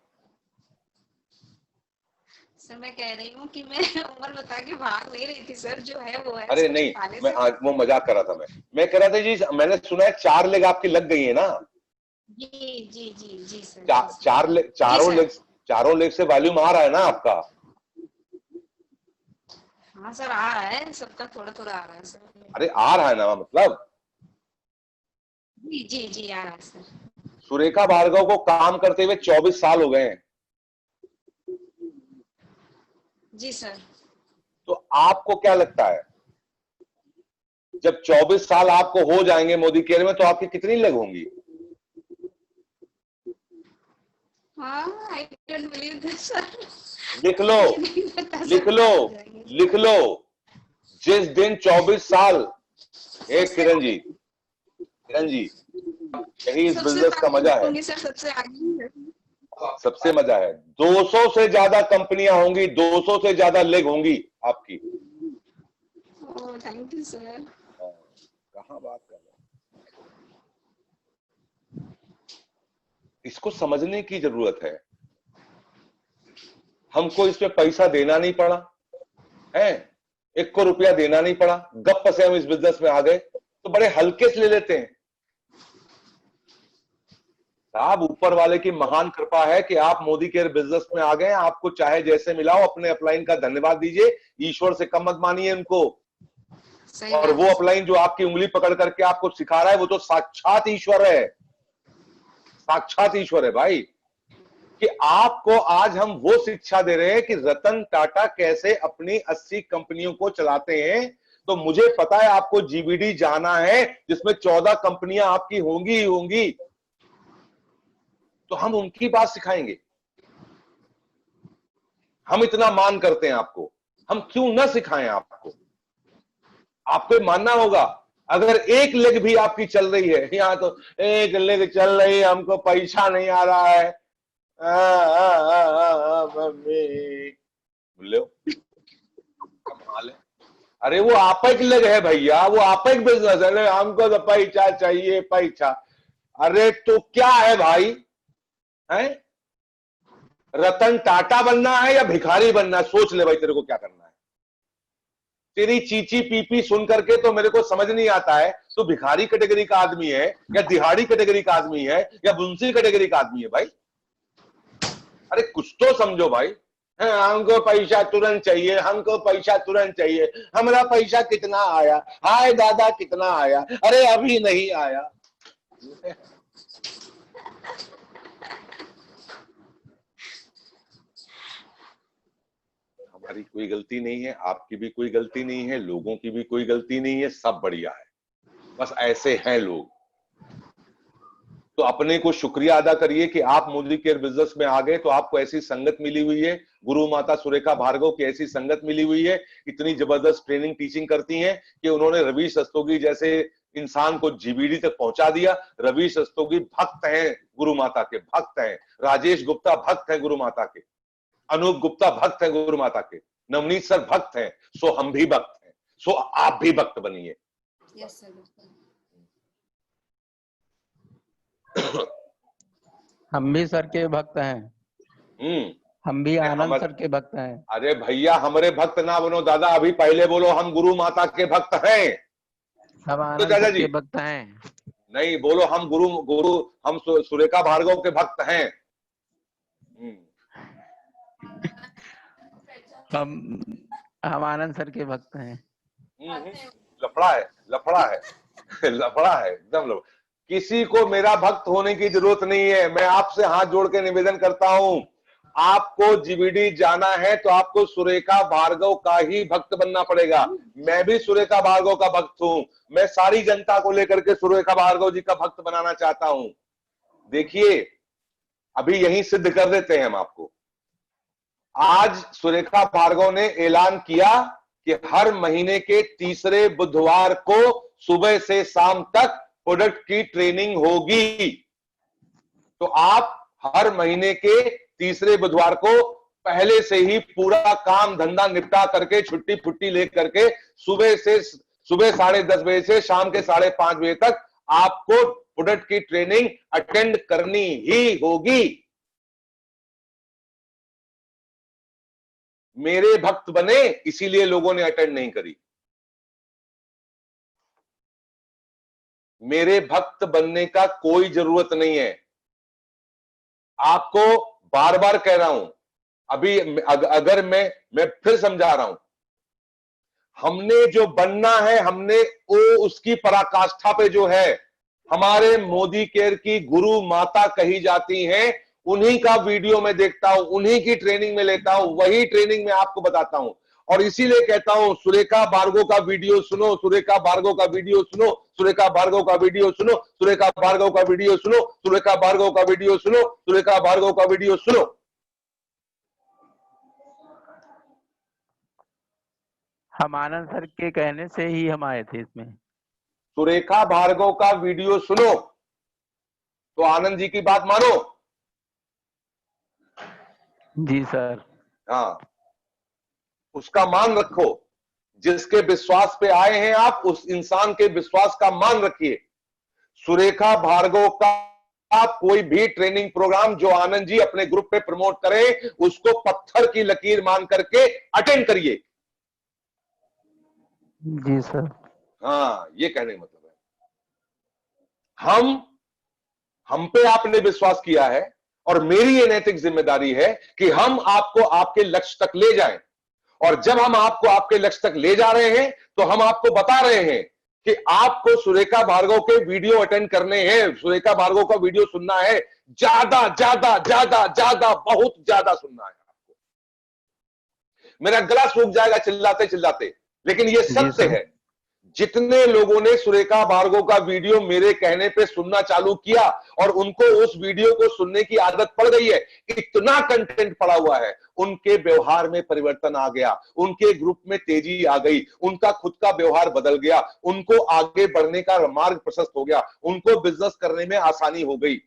सर मैं कह रही हूँ कि मैं उम्र बता के भाग नहीं रही थी सर, जो है वो है। अरे नहीं, मैं वो मजाक कर रहा था। मैं कह रहा था जी, मैंने सुना है 4 लेग आपकी लग गई है ना? जी जी जी जी सर। चारों लेग से वॉल्यूम आ रहा है ना आपका? हाँ सर आ रहा है, सबका थोड़ा थोड़ा आ रहा है सर। अरे आ रहा है ना, मतलब जी जी जी आ रहा है सर। सुरेखा भार्गव को काम करते हुए 24 साल हो गए हैं। जी सर। तो आपको क्या लगता है जब 24 साल आपको हो जाएंगे मोदी केयर में तो आपकी कितनी लेग होंगी? हाँ I don't believe this sir. लिख लो, लिख लो, लिख लो, जिस दिन 24 साल, एक किरण जी यही इस बिजनेस का मजा है। सर सबसे आगे सबसे मजा है। 200 से ज्यादा कंपनियां होंगी, 200 से ज्यादा लेग होंगी आपकी। Oh thank you sir. कहाँ बात कर रहे हैं, इसको समझने की जरूरत है। हमको इसमें पैसा देना नहीं पड़ा है, 1 रुपया देना नहीं पड़ा, गप से हम इस बिजनेस में आ गए, तो बड़े हल्के से ले लेते हैं। साहब ऊपर वाले की महान कृपा है कि आप मोदी केयर बिजनेस में आ गए। आपको चाहे जैसे मिलाओ, अपने अपलाइन का धन्यवाद दीजिए, ईश्वर से कम मत मानिए उनको। और वो अपलाइन जो आपकी उंगली पकड़ करके आपको सिखा रहा है, वो तो साक्षात ईश्वर है, साक्षात ईश्वर है भाई। कि आपको आज हम वो शिक्षा दे रहे हैं कि रतन टाटा कैसे अपनी 80 कंपनियों को चलाते हैं। तो मुझे पता है आपको जीबीडी जाना है, जिसमें 14 कंपनियां आपकी होंगी ही होंगी, तो हम उनकी बात सिखाएंगे। हम इतना मान करते हैं आपको, हम क्यों ना सिखाएं आपको। आपको मानना होगा, अगर एक लेग भी आपकी चल रही है, यहां तो एक लेग चल रही है, हमको पैसा नहीं आ रहा है, मम्मी बोले कमाल है। अरे वो आपा एक लेग है भैया, वो आपा एक बिजनेस है, हमको तो पैसा चाहिए पैसा। अरे तो क्या है भाई, है रतन टाटा बनना है या भिखारी बनना है? सोच ले भाई, तेरे को क्या करना है। तेरी चीची पीपी सुन करके तो मेरे को समझ नहीं आता है, तो भिखारी कैटेगरी का आदमी है या दिहाड़ी कैटेगरी का आदमी है या बुंसी कैटेगरी का आदमी है भाई। अरे कुछ तो समझो भाई। हमको पैसा तुरंत चाहिए, हमको पैसा तुरंत चाहिए, हमारा पैसा कितना आया, हाय दादा कितना आया, अरे अभी नहीं आया। हमारी कोई गलती नहीं है, आपकी भी कोई गलती नहीं है, लोगों की भी कोई गलती नहीं है, सब बढ़िया है, बस ऐसे हैं लोग। तो अपने को शुक्रिया अदा करिए कि आप मोदी केयर बिजनेस में आ गए, तो आपको ऐसी संगत मिली हुई है, गुरु माता सुरेखा भार्गव की ऐसी संगत मिली हुई है, इतनी जबरदस्त ट्रेनिंग टीचिंग करती हैं कि उन्होंने रवीश रस्तोगी जैसे इंसान को जीबीडी तक पहुंचा दिया। रवीश रस्तोगी भक्त हैं गुरु माता के, भक्त हैं। राजेश गुप्ता भक्त हैं गुरु माता के, अनूप गुप्ता भक्त हैं गुरु माता के, नवनीत सर भक्त हैं, सो हम भी भक्त हैं, सो आप भी भक्त बनिए। Yes sir. हम भी सर के भक्त हैं। हम भी आनंद सर के भक्त हैं। अरे भैया हमारे भक्त ना बनो दादा, अभी पहले बोलो हम गुरु माता के भक्त हैं। हम तो आनंद दादा सर जी के भक्त हैं। नहीं बोलो हम गुरु गुरु हम सुरेखा भार्गव के भक्त हैं। हम आनंद सर के भक्त हैं। लफड़ा है, लफड़ा है, लफड़ा है एकदम लफड़ा। किसी को मेरा भक्त होने की जरूरत नहीं है। मैं आपसे हाथ जोड़ के निवेदन करता हूं, आपको जीबीडी जाना है तो आपको सुरेखा भार्गव का ही भक्त बनना पड़ेगा। मैं भी सुरेखा भार्गव का भक्त हूं, मैं सारी जनता को लेकर के सुरेखा भार्गव जी का भक्त बनाना चाहता हूं। देखिए अभी यही सिद्ध कर देते हैं हम आपको। आज सुरेखा भार्गव ने ऐलान किया कि हर महीने के तीसरे बुधवार को सुबह से शाम तक प्रोडक्ट की ट्रेनिंग होगी। तो आप हर महीने के तीसरे बुधवार को पहले से ही पूरा काम धंधा निपटा करके छुट्टी फुट्टी ले करके सुबह 10:30 बजे से शाम के 5:30 बजे तक आपको प्रोडक्ट की ट्रेनिंग अटेंड करनी ही होगी। मेरे भक्त बने इसीलिए लोगों ने अटेंड नहीं करी। मेरे भक्त बनने का कोई जरूरत नहीं है। आपको बार बार कह रहा हूं, अभी अगर मैं फिर समझा रहा हूं, हमने जो बनना है, हमने वो उसकी पराकाष्ठा पे जो है, हमारे मोदी केयर की गुरु माता कही जाती हैं, उन्हीं का वीडियो में देखता हूं, उन्हीं की ट्रेनिंग में लेता हूं, वही ट्रेनिंग में आपको बताता हूं। और इसीलिए कहता हूं सुरेखा भार्गव का वीडियो सुनो, सुरेखा भार्गव का वीडियो सुनो, सुरेखा भार्गव का वीडियो सुनो, सुरेखा भार्गव का वीडियो सुनो, सुरेखा भार्गव का वीडियो सुनो, सुरेखा भार्गव का वीडियो सुनो। हम आनंद सर के कहने से ही हम आए थे इसमें। सुरेखा भार्गव का वीडियो सुनो तो आनंद जी की बात मानो। जी सर। हाँ, उसका मान रखो। जिसके विश्वास पे आए हैं आप, उस इंसान के विश्वास का मान रखिए। सुरेखा भार्गव का कोई भी ट्रेनिंग प्रोग्राम जो आनंद जी अपने ग्रुप पे प्रमोट करें, उसको पत्थर की लकीर मान करके अटेंड करिए। जी सर। हाँ, ये कहने का मतलब है हम पे आपने विश्वास किया है, और मेरी ये नैतिक जिम्मेदारी है कि हम आपको आपके लक्ष्य तक ले जाएं। और जब हम आपको आपके लक्ष्य तक ले जा रहे हैं, तो हम आपको बता रहे हैं कि आपको सुरेखा भार्गव के वीडियो अटेंड करने हैं, सुरेखा भार्गव का वीडियो सुनना है, ज्यादा ज्यादा ज्यादा ज्यादा बहुत ज्यादा सुनना है आपको। मेरा गला सूख जाएगा चिल्लाते चिल्लाते, लेकिन यह जी सत्य सर। है। जितने लोगों ने सुरेखा भार्गव का वीडियो मेरे कहने पे सुनना चालू किया और उनको उस वीडियो को सुनने की आदत पड़ गई है, इतना कंटेंट पड़ा हुआ है, उनके व्यवहार में परिवर्तन आ गया, उनके ग्रुप में तेजी आ गई, उनका खुद का व्यवहार बदल गया, उनको आगे बढ़ने का मार्ग प्रशस्त हो गया, उनको बिजनेस करने में आसानी हो गई।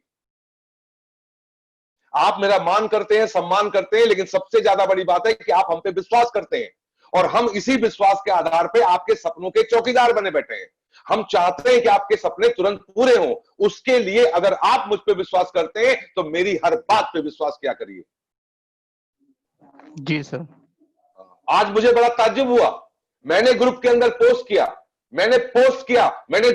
आप मेरा मान करते हैं, सम्मान करते हैं, लेकिन सबसे ज्यादा बड़ी बात है कि आप हम पे विश्वास करते हैं, और हम इसी विश्वास के आधार पे आपके सपनों के चौकीदार बने बैठे हैं। हम चाहते हैं कि आपके सपने तुरंत पूरे हों। उसके लिए अगर आप मुझ पे विश्वास करते हैं, तो मेरी हर बात पे विश्वास किया करिए। जी सर। आज मुझे बड़ा ताज्जुब हुआ, मैंने ग्रुप के अंदर पोस्ट किया, मैंने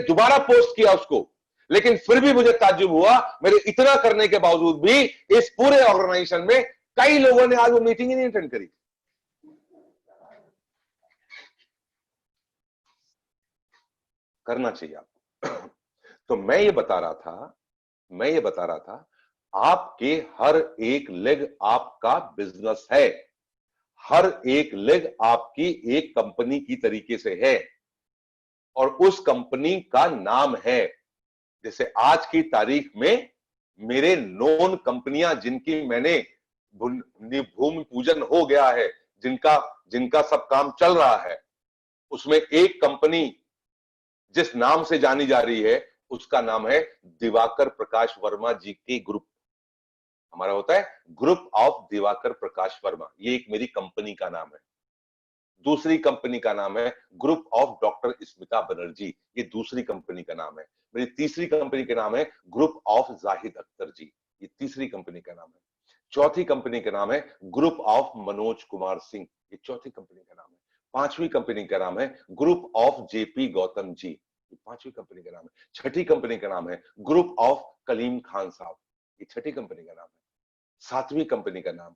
दोबारा पोस्ट किया उसको, लेकिन फिर भी मुझे ताज्जुब हुआ, मेरे इतना करने के बावजूद भी इस पूरे ऑर्गेनाइजेशन में कई लोगों ने आज वो मीटिंग ही नहीं अटेंड करी। करना चाहिए आपको। तो मैं ये बता रहा था आपके हर एक लेग आपका बिजनेस है, हर एक लेग आपकी एक कंपनी की तरीके से है, और उस कंपनी का नाम है। जैसे आज की तारीख में मेरे नोन कंपनियां जिनकी मैंने भूमि पूजन हो गया है, जिनका जिनका सब काम चल रहा है, उसमें एक कंपनी जिस नाम से जानी जा रही है, उसका नाम है दिवाकर प्रकाश वर्मा जी के ग्रुप। हमारा होता है ग्रुप ऑफ दिवाकर प्रकाश वर्मा, ये एक मेरी कंपनी का नाम है। दूसरी कंपनी का नाम है group of doctor Smita Banerjee, ये दूसरी कंपनी का नाम है। मेरी तीसरी कंपनी का नाम है ग्रुप ऑफ जाहिद अख्तर जी, ये तीसरी कंपनी का नाम है। चौथी कंपनी का नाम है ग्रुप ऑफ मनोज कुमार सिंह, ये चौथी कंपनी का नाम है। पांचवी कंपनी का नाम है group of JP Gautam ji, ये पांचवी कंपनी का नाम है। छठी कंपनी का नाम है ग्रुप ऑफ कलीम खान साहब, ये छठी कंपनी का नाम है। सातवीं कंपनी का नाम,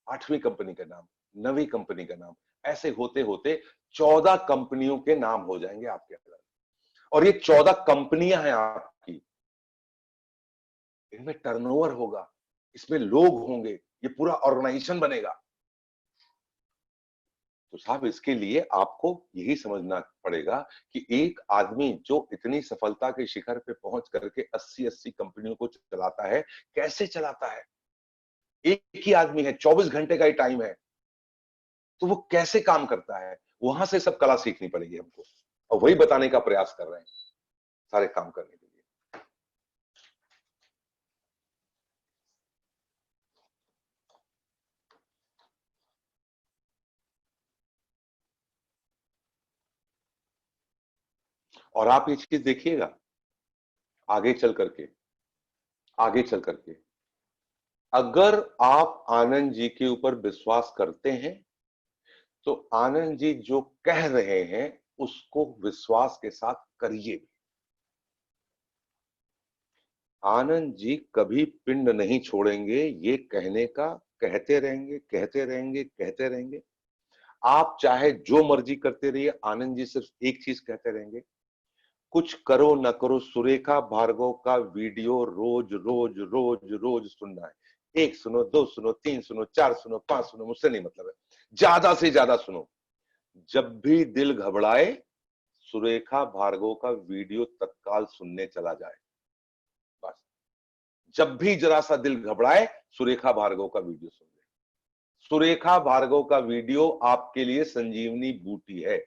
आठवीं कंपनी का नाम, नवीं कंपनी का नाम, ऐसे होते होते 14 कंपनियों के नाम हो जाएंगे आपके अंदर। और ये 14 कंपनियां हैं आपकी, इनमें टर्नओवर होगा, इसमें लोग होंगे, ये पूरा ऑर्गेनाइजेशन बनेगा। तो साहब, इसके लिए आपको यही समझना पड़ेगा कि एक आदमी जो इतनी सफलता के शिखर पे पहुंच करके 80-80 कंपनियों को चलाता है, कैसे चलाता है? एक ही आदमी है, 24 घंटे का ही टाइम है, तो वो कैसे काम करता है? वहां से सब कला सीखनी पड़ेगी हमको, और वही बताने का प्रयास कर रहे हैं सारे काम करने के लिए। और आप ये चीज देखिएगा आगे चल करके अगर आप आनंद जी के ऊपर विश्वास करते हैं, तो आनंद जी जो कह रहे हैं उसको विश्वास के साथ करिए। आनंद जी कभी पिंड नहीं छोड़ेंगे, ये कहने का, कहते रहेंगे। आप चाहे जो मर्जी करते रहिए, आनंद जी सिर्फ एक चीज कहते रहेंगे, कुछ करो न करो, सुरेखा भार्गव का वीडियो रोज रोज रोज रोज सुनना है। 1 सुनो, 2 सुनो, 3 सुनो, 4 सुनो, 5 सुनो, मुझसे नहीं मतलब है, ज्यादा से ज्यादा सुनो। जब भी दिल घबराए, सुरेखा भार्गव का वीडियो तत्काल सुनने चला जाए। बस, जब भी जरा सा दिल घबराए, सुरेखा भार्गव का वीडियो सुन ले। सुरेखा भार्गव का वीडियो आपके लिए संजीवनी बूटी है।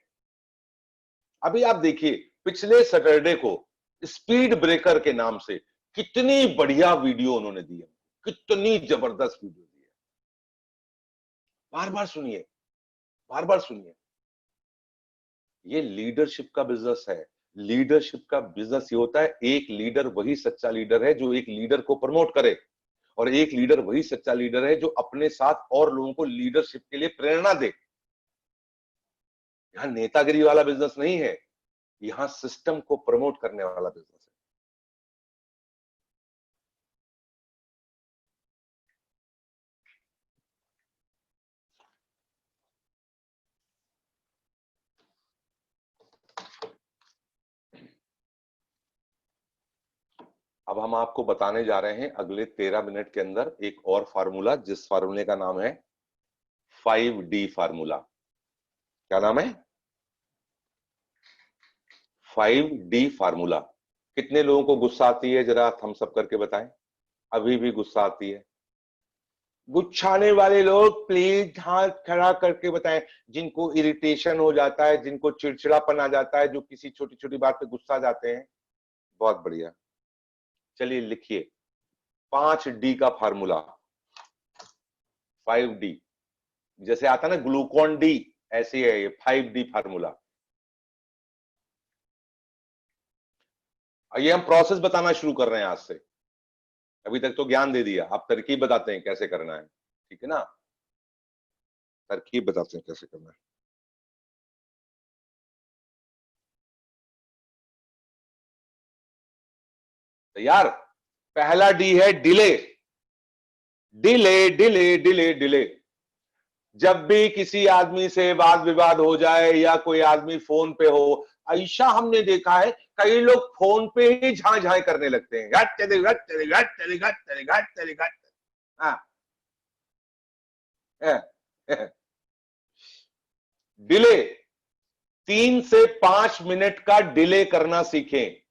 अभी आप देखिए, पिछले सैटरडे को स्पीड ब्रेकर के नाम से कितनी बढ़िया वीडियो उन्होंने दी है, कितनी जबरदस्त वीडियो दी है। बार बार सुनिए, बार बार सुनिए। ये लीडरशिप का बिजनेस है। लीडरशिप का बिजनेस ये होता है, एक लीडर वही सच्चा लीडर है जो एक लीडर को प्रमोट करे, और एक लीडर वही सच्चा लीडर है जो अपने साथ और लोगों को लीडरशिप के लिए प्रेरणा दे। यहां नेतागिरी वाला बिजनेस नहीं है, यहां सिस्टम को प्रमोट करने वाला बिजनेस है। अब हम आपको बताने जा रहे हैं अगले 13 मिनट के अंदर एक और फार्मूला, जिस फार्मूले का नाम है 5D फार्मूला। क्या नाम है? 5D formula. कितने लोगों को गुस्सा आती है, जरा थम्स अप करके बताएं। अभी भी गुस्सा आती है? गुस्साने वाले लोग प्लीज हाथ खड़ा करके बताएं। जिनको इरिटेशन हो जाता है, जिनको चिड़चिड़ापन आ जाता है, जो किसी छोटी छोटी बात पे गुस्सा जाते हैं। बहुत बढ़िया, चलिए लिखिए 5D का फार्मूला। 5D जैसे आता ना ग्लूकॉन डी, ऐसे है ये 5D फार्मूला। ये हम प्रोसेस बताना शुरू कर रहे हैं आज से। अभी तक तो ज्ञान दे दिया, आप तरकीब बताते हैं कैसे करना है, ठीक है ना? तरकीब बताते हैं कैसे करना है। तैयार? पहला डी है delay. Delay delay delay delay. जब भी किसी आदमी से वाद विवाद हो जाए या कोई आदमी फोन पे हो, ऐसा हमने देखा है कई लोग फोन पे ही झां झां करने लगते हैं। डिले, 3 से 5 मिनट का डिले करना सीखें।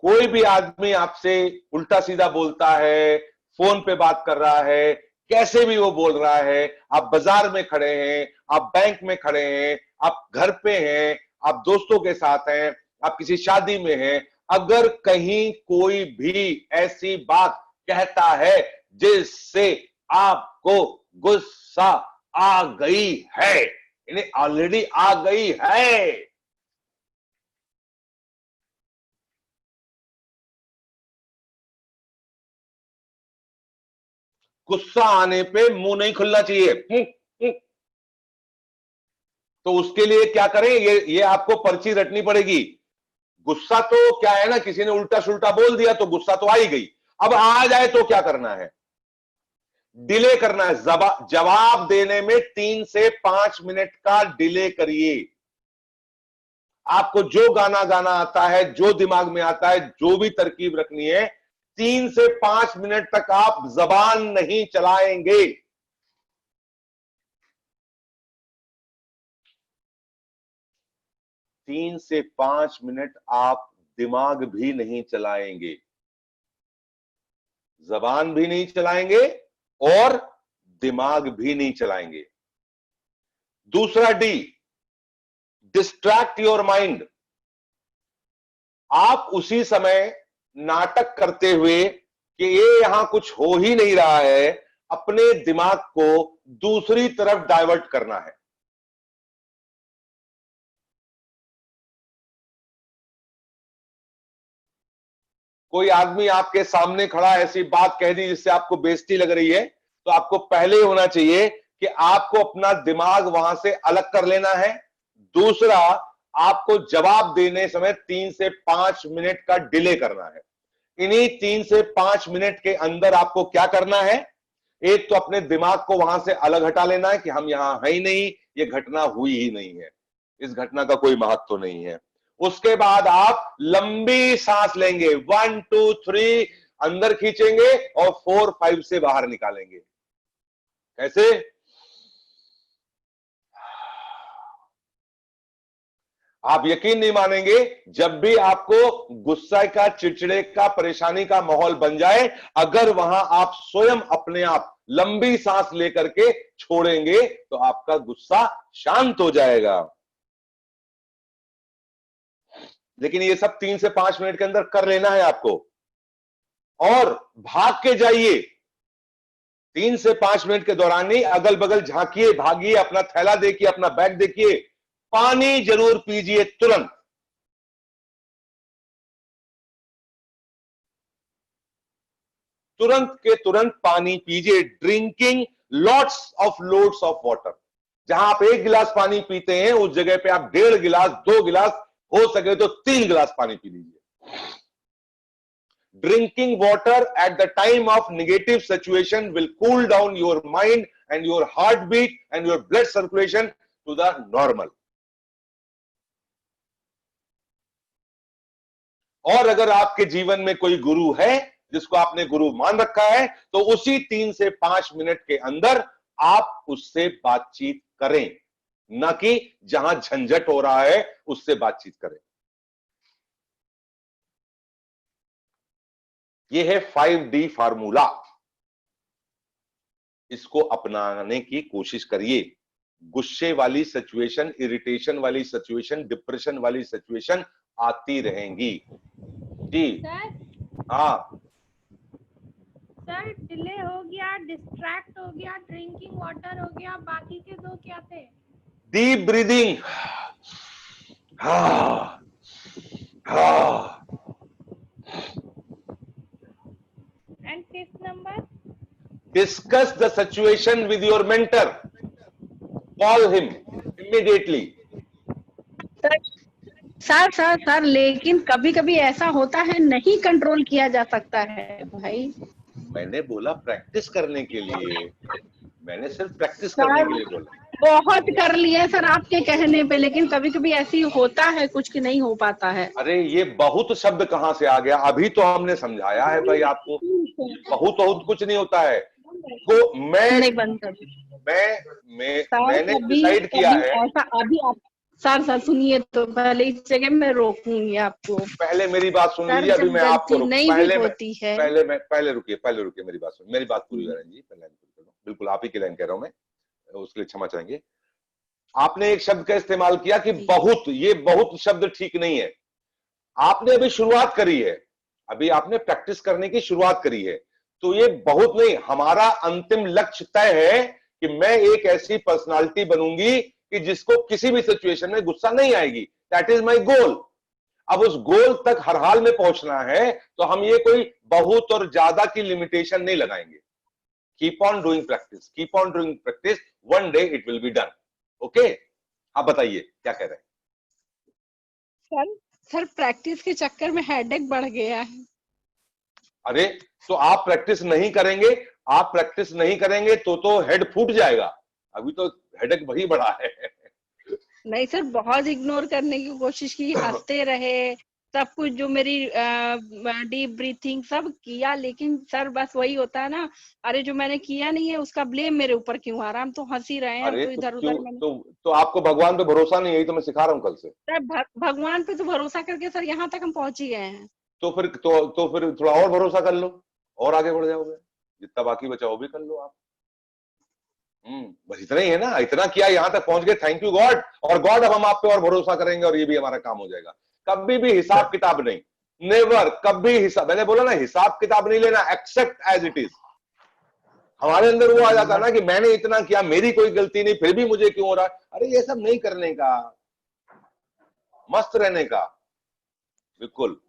कोई भी आदमी आपसे उल्टा सीधा बोलता है, फोन पे बात कर रहा है, कैसे भी वो बोल रहा है, आप बाजार में खड़े हैं, आप बैंक में खड़े हैं, आप घर पे हैं, आप दोस्तों के साथ हैं, आप किसी शादी में हैं, अगर कहीं कोई भी ऐसी बात कहता है जिससे आपको गुस्सा आ गई है, इन्हें ऑलरेडी आ गई है, गुस्सा आने पे मुंह नहीं खुलना चाहिए। तो उसके लिए क्या करें, ये आपको पर्ची रटनी पड़ेगी। गुस्सा तो क्या है ना, किसी ने उल्टा सुल्टा बोल दिया तो गुस्सा तो आ ही गई। अब आ जाए तो क्या करना है? डिले करना है। जवाब देने में 3 से 5 मिनट का डिले करिए। आपको जो गाना गाना आता है, जो दिमाग में आता है, जो भी तरकीब रखनी है, 3 से 5 मिनट तक आप जबान नहीं चलाएंगे। तीन से 5 मिनट आप दिमाग भी नहीं चलाएंगे, जबान भी नहीं चलाएंगे और दिमाग भी नहीं चलाएंगे। दूसरा डी, डिस्ट्रैक्ट योर माइंड। आप उसी समय नाटक करते हुए कि ये यहां कुछ हो ही नहीं रहा है, अपने दिमाग को दूसरी तरफ डाइवर्ट करना है। कोई आदमी आपके सामने खड़ा ऐसी बात कह दी जिससे आपको बेइज्जती लग रही है, तो आपको पहले होना चाहिए कि आपको अपना दिमाग वहां से अलग कर लेना है। दूसरा, आपको जवाब देने समय 3 से 5 मिनट का डिले करना है। इन्हीं 3 से 5 मिनट के अंदर आपको क्या करना है? एक तो अपने दिमाग को वहां से अलग हटा लेना है कि हम यहां है ही नहीं, ये घटना हुई ही नहीं है, इस घटना का कोई महत्व नहीं है। उसके बाद आप लंबी सांस लेंगे, 1 2 3 अंदर खींचेंगे और 4 5 से बाहर निकालेंगे। कैसे? आप यकीन नहीं मानेंगे, जब भी आपको गुस्सा का, चिड़चिड़े का, परेशानी का माहौल बन जाए, अगर वहां आप स्वयं अपने आप लंबी सांस लेकर के छोड़ेंगे तो आपका गुस्सा शांत हो जाएगा। लेकिन ये सब 3 से 5 मिनट के अंदर कर लेना है आपको, और भाग के जाइए। 3 से 5 मिनट के दौरान ही अगल बगल झांकिए, भागिए, अपना थैला देखिए, अपना बैग देखिए, पानी जरूर पीजिए तुरंत। तुरंत के तुरंत पानी पीजिए। Drinking lots of loads of water. जहां आप 1 गिलास पानी पीते हैं उस जगह पे आप 1.5 गिलास, 2 गिलास, हो सके तो 3 गिलास पानी पी लीजिए। Drinking water at the time of negative situation will cool down your mind and your heartbeat and your blood circulation to the normal. और अगर आपके जीवन में कोई गुरु है जिसको आपने गुरु मान रखा है, तो उसी 3 से 5 मिनट के अंदर आप उससे बातचीत करें, न कि जहां झंझट हो रहा है उससे बातचीत करें। यह है 5D फार्मूला। इसको अपनाने की कोशिश करिए। गुस्से वाली सिचुएशन, इरिटेशन वाली सिचुएशन, डिप्रेशन वाली सिचुएशन आती रहेंगी। जी सर हाँ, सर डिले हो गया, डिस्ट्रैक्ट हो गया, ड्रिंकिंग वाटर हो गया, बाकी के 2 क्या थे? Deep breathing. And 5th number? Discuss the situation with your mentor. Call him immediately. Sir लेकिन कभी कभी ऐसा होता है नहीं कंट्रोल किया जा सकता है भाई। मैंने बोला प्रैक्टिस करने के लिए, मैंने सिर्फ प्रैक्टिस करने के लिए बोला। बहुत कर लिया सर आपके कहने पे, लेकिन कभी कभी ऐसी होता है कुछ कि नहीं हो पाता है। अरे ये बहुत शब्द कहां से आ गया? अभी तो हमने समझाया है भाई आपको। बहुत कुछ नहीं होता है। को नहीं बंद कर मैंने डिसाइड किया है। ऐसा अभी आप सर सुनिए, तो पहले इस जगह मैं रोकूंगी आपको। पहले मेरी बात सुन लीजिए, अभी मैं आपको नहीं भी होती है। पहले रुकिए मेरी बात सुन, मेरी बात पूरी हो रही है। पहले लाइन पूरी कर लो। बिल्कुल आप ही की लाइन कह रहा हूं मैं, उसके लिए क्षमा चाहेंगे। आपने एक शब्द का इस्तेमाल किया कि बहुत, ये बहुत शब्द ठीक नहीं है। आपने अभी शुरुआत करी है, अभी आपने प्रैक्टिस करने की शुरुआत करी है, तो ये बहुत नहीं। हमारा अंतिम लक्ष्य तय है कि मैं एक ऐसी पर्सनालिटी बनूंगी कि जिसको किसी भी सिचुएशन में गुस्सा नहीं आएगी। दैट इज माई गोल। अब उस गोल तक हर हाल में पहुंचना है, तो हम ये कोई बहुत और ज्यादा की लिमिटेशन नहीं लगाएंगे। Keep on doing practice, keep on doing practice, one day it will be done. Okay, आप बताइए क्या कह रहे हैं? सर प्रैक्टिस के चक्कर में हेडेक बढ़ गया है। अरे तो आप प्रैक्टिस नहीं करेंगे, आप प्रैक्टिस नहीं करेंगे तो हेड फूट जाएगा। अभी तो हेडेक वही बढ़ा है। नहीं सर, बहुत इग्नोर करने की कोशिश की, हंसते रहे, सब कुछ जो मेरी डीप ब्रीथिंग सब किया, लेकिन सर बस वही होता है ना, अरे जो मैंने किया नहीं है उसका ब्लेम मेरे ऊपर क्यों आ रहा है? हम तो हंस ही रहे हैं। अरे तो इधर उधर तो आपको भगवान पे भरोसा नहीं है? तो मैं सिखा रहा हूँ कल से। सर भगवान पे तो भरोसा करके सर यहाँ तक हम पहुंच ही गए हैं। तो फिर थोड़ा और भरोसा कर लो और आगे बढ़ जाओगे। जितना बाकी बचा वो भी कर लो आप। बस इतना ही है ना, इतना किया, यहां तक पहुंच गए। Thank you God. और गॉड अब हम आप पे और भरोसा करेंगे और ये भी हमारा काम हो जाएगा। कभी भी हिसाब किताब नहीं, नेवर, कभी हिसाब, मैंने बोला ना, हिसाब किताब नहीं लेना, एक्सेप्ट एज इट इज। हमारे अंदर वो आ जाता है ना कि मैंने इतना किया, मेरी कोई गलती नहीं, फिर भी मुझे क्यों हो रहा है। अरे ये सब नहीं करने का, मस्त रहने का। बिल्कुल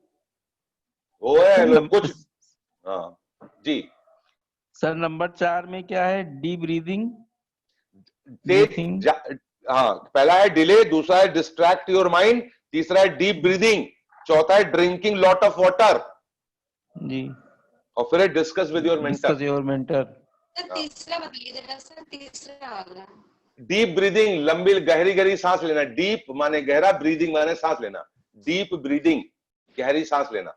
वो है कुछ। हाँ जी सर, नंबर 4 में क्या है? Deep breathing. हाँ, पहला है डिले, दूसरा है डिस्ट्रैक्ट योर माइंड, तीसरा है डीप ब्रीदिंग, चौथा है ड्रिंकिंग लॉट ऑफ वाटर जी, और फिर है डिस्कस विद योर मेंटर। तीसरा बताइए जरा सर, तीसरा वाला। डीप ब्रीदिंग, लंबी गहरी गहरी सांस लेना। डीप माने गहरा, ब्रीदिंग माने सांस लेना। डीप ब्रीदिंग, गहरी सांस लेना।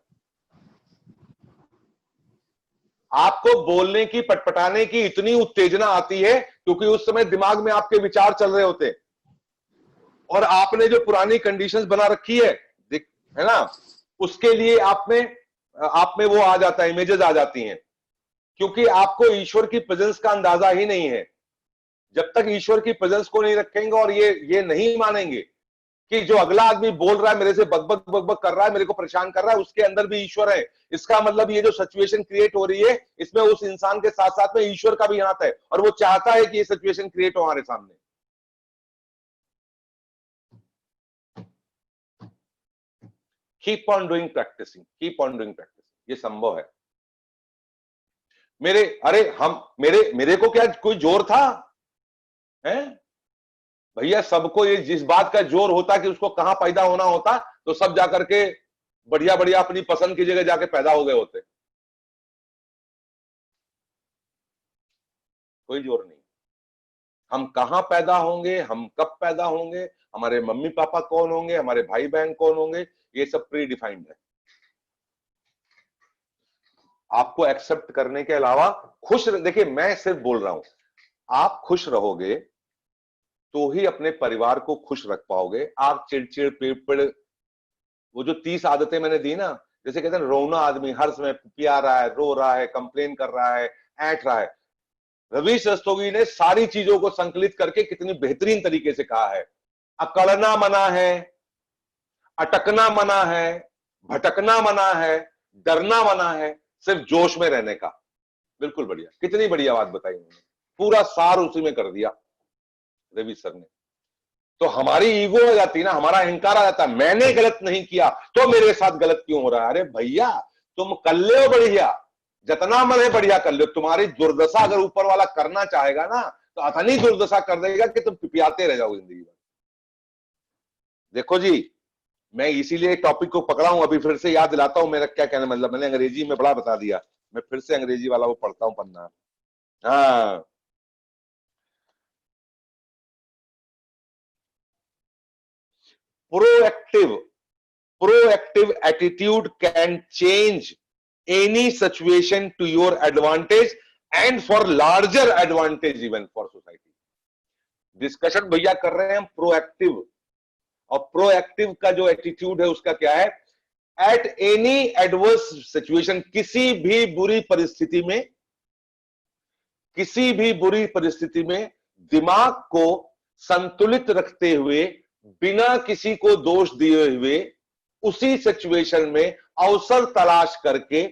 आपको बोलने की, पटपटाने की इतनी उत्तेजना आती है क्योंकि उस समय दिमाग में आपके विचार चल रहे होते हैं और आपने जो पुरानी कंडीशंस बना रखी है ना, उसके लिए आप में वो आ जाता है, इमेजेस आ जाती हैं। क्योंकि आपको ईश्वर की प्रेजेंस का अंदाजा ही नहीं है। जब तक ईश्वर की प्रेजेंस को नहीं रखेंगे और ये नहीं मानेंगे कि जो अगला आदमी बोल रहा है मेरे से बकबक बकबक कर रहा है, मेरे को परेशान कर रहा है, उसके अंदर भी ईश्वर है। इसका मतलब ये जो सिचुएशन क्रिएट हो रही है इसमें उस इंसान के साथ साथ में ईश्वर का भी हाथ है और वो चाहता है कि ये सिचुएशन क्रिएट हो हमारे सामने। Keep on doing practising, keep on doing practising, ये संभव है। मेरे को क्या कोई जोर था है भैया? सबको ये जिस बात का जोर होता कि उसको कहां पैदा होना होता तो सब जाकर के बढ़िया बढ़िया अपनी पसंद की जगह जाके पैदा हो गए होते। कोई जोर नहीं। हम कहां पैदा होंगे, हम कब पैदा होंगे, हमारे मम्मी पापा कौन होंगे, हमारे भाई बहन कौन होंगे, ये सब प्री डिफाइंड है। आपको एक्सेप्ट करने के अलावा खुश देखिए, मैं सिर्फ बोल रहा हूं, आप खुश रहोगे तो ही अपने परिवार को खुश रख पाओगे। आप चिड़चिड़ पेड़ वो जो 30 आदतें मैंने दी ना, जैसे कहते हैं रोना, आदमी हर समय पिया रहा है, रो रहा है, कंप्लेन कर रहा है, ऐंठ रहा है। रवीश रस्तोगी ने सारी चीजों को संकलित करके कितनी बेहतरीन तरीके से कहा है। अकड़ना मना है, अटकना मना है, भटकना मना है, डरना मना है, सिर्फ जोश में रहने का। बिल्कुल बढ़िया, कितनी बढ़िया बात बताई उन्होंने, पूरा सार उसी में कर दिया रवि सर ने। तो हमारी ईगो हो जाती है ना, हमारा अहंकार आ जाता है, मैंने गलत नहीं किया तो मेरे साथ गलत क्यों हो रहा है। अरे भैया तुम कर ले बढ़िया, जितना मन है बढ़िया कर लो। तुम्हारी दुर्दशा अगर ऊपर वाला करना चाहेगा ना तो अतनी दुर्दशा कर देगा कि तुम पिपियाते रह जाओगे जिंदगी में। देखो जी, मैं इसीलिए टॉपिक को पकड़ा हूं, अभी फिर से याद दिलाता हूं मेरा क्या कहने मतलब। मैंने अंग्रेजी में बड़ा बता दिया, मैं फिर से अंग्रेजी वाला वो पढ़ता हूं पन्ना। हाँ, proactive attitude can change any situation to your advantage and for larger advantage even for society। Discussion भैया कर रहे हैं हम प्रोएक्टिव, और प्रोएक्टिव का जो एटीट्यूड है उसका क्या है? एट एनी एडवर्स सिचुएशन, किसी भी बुरी परिस्थिति में, किसी भी बुरी परिस्थिति में दिमाग को संतुलित रखते हुए, बिना किसी को दोष दिए हुए, उसी सिचुएशन में अवसर तलाश करके,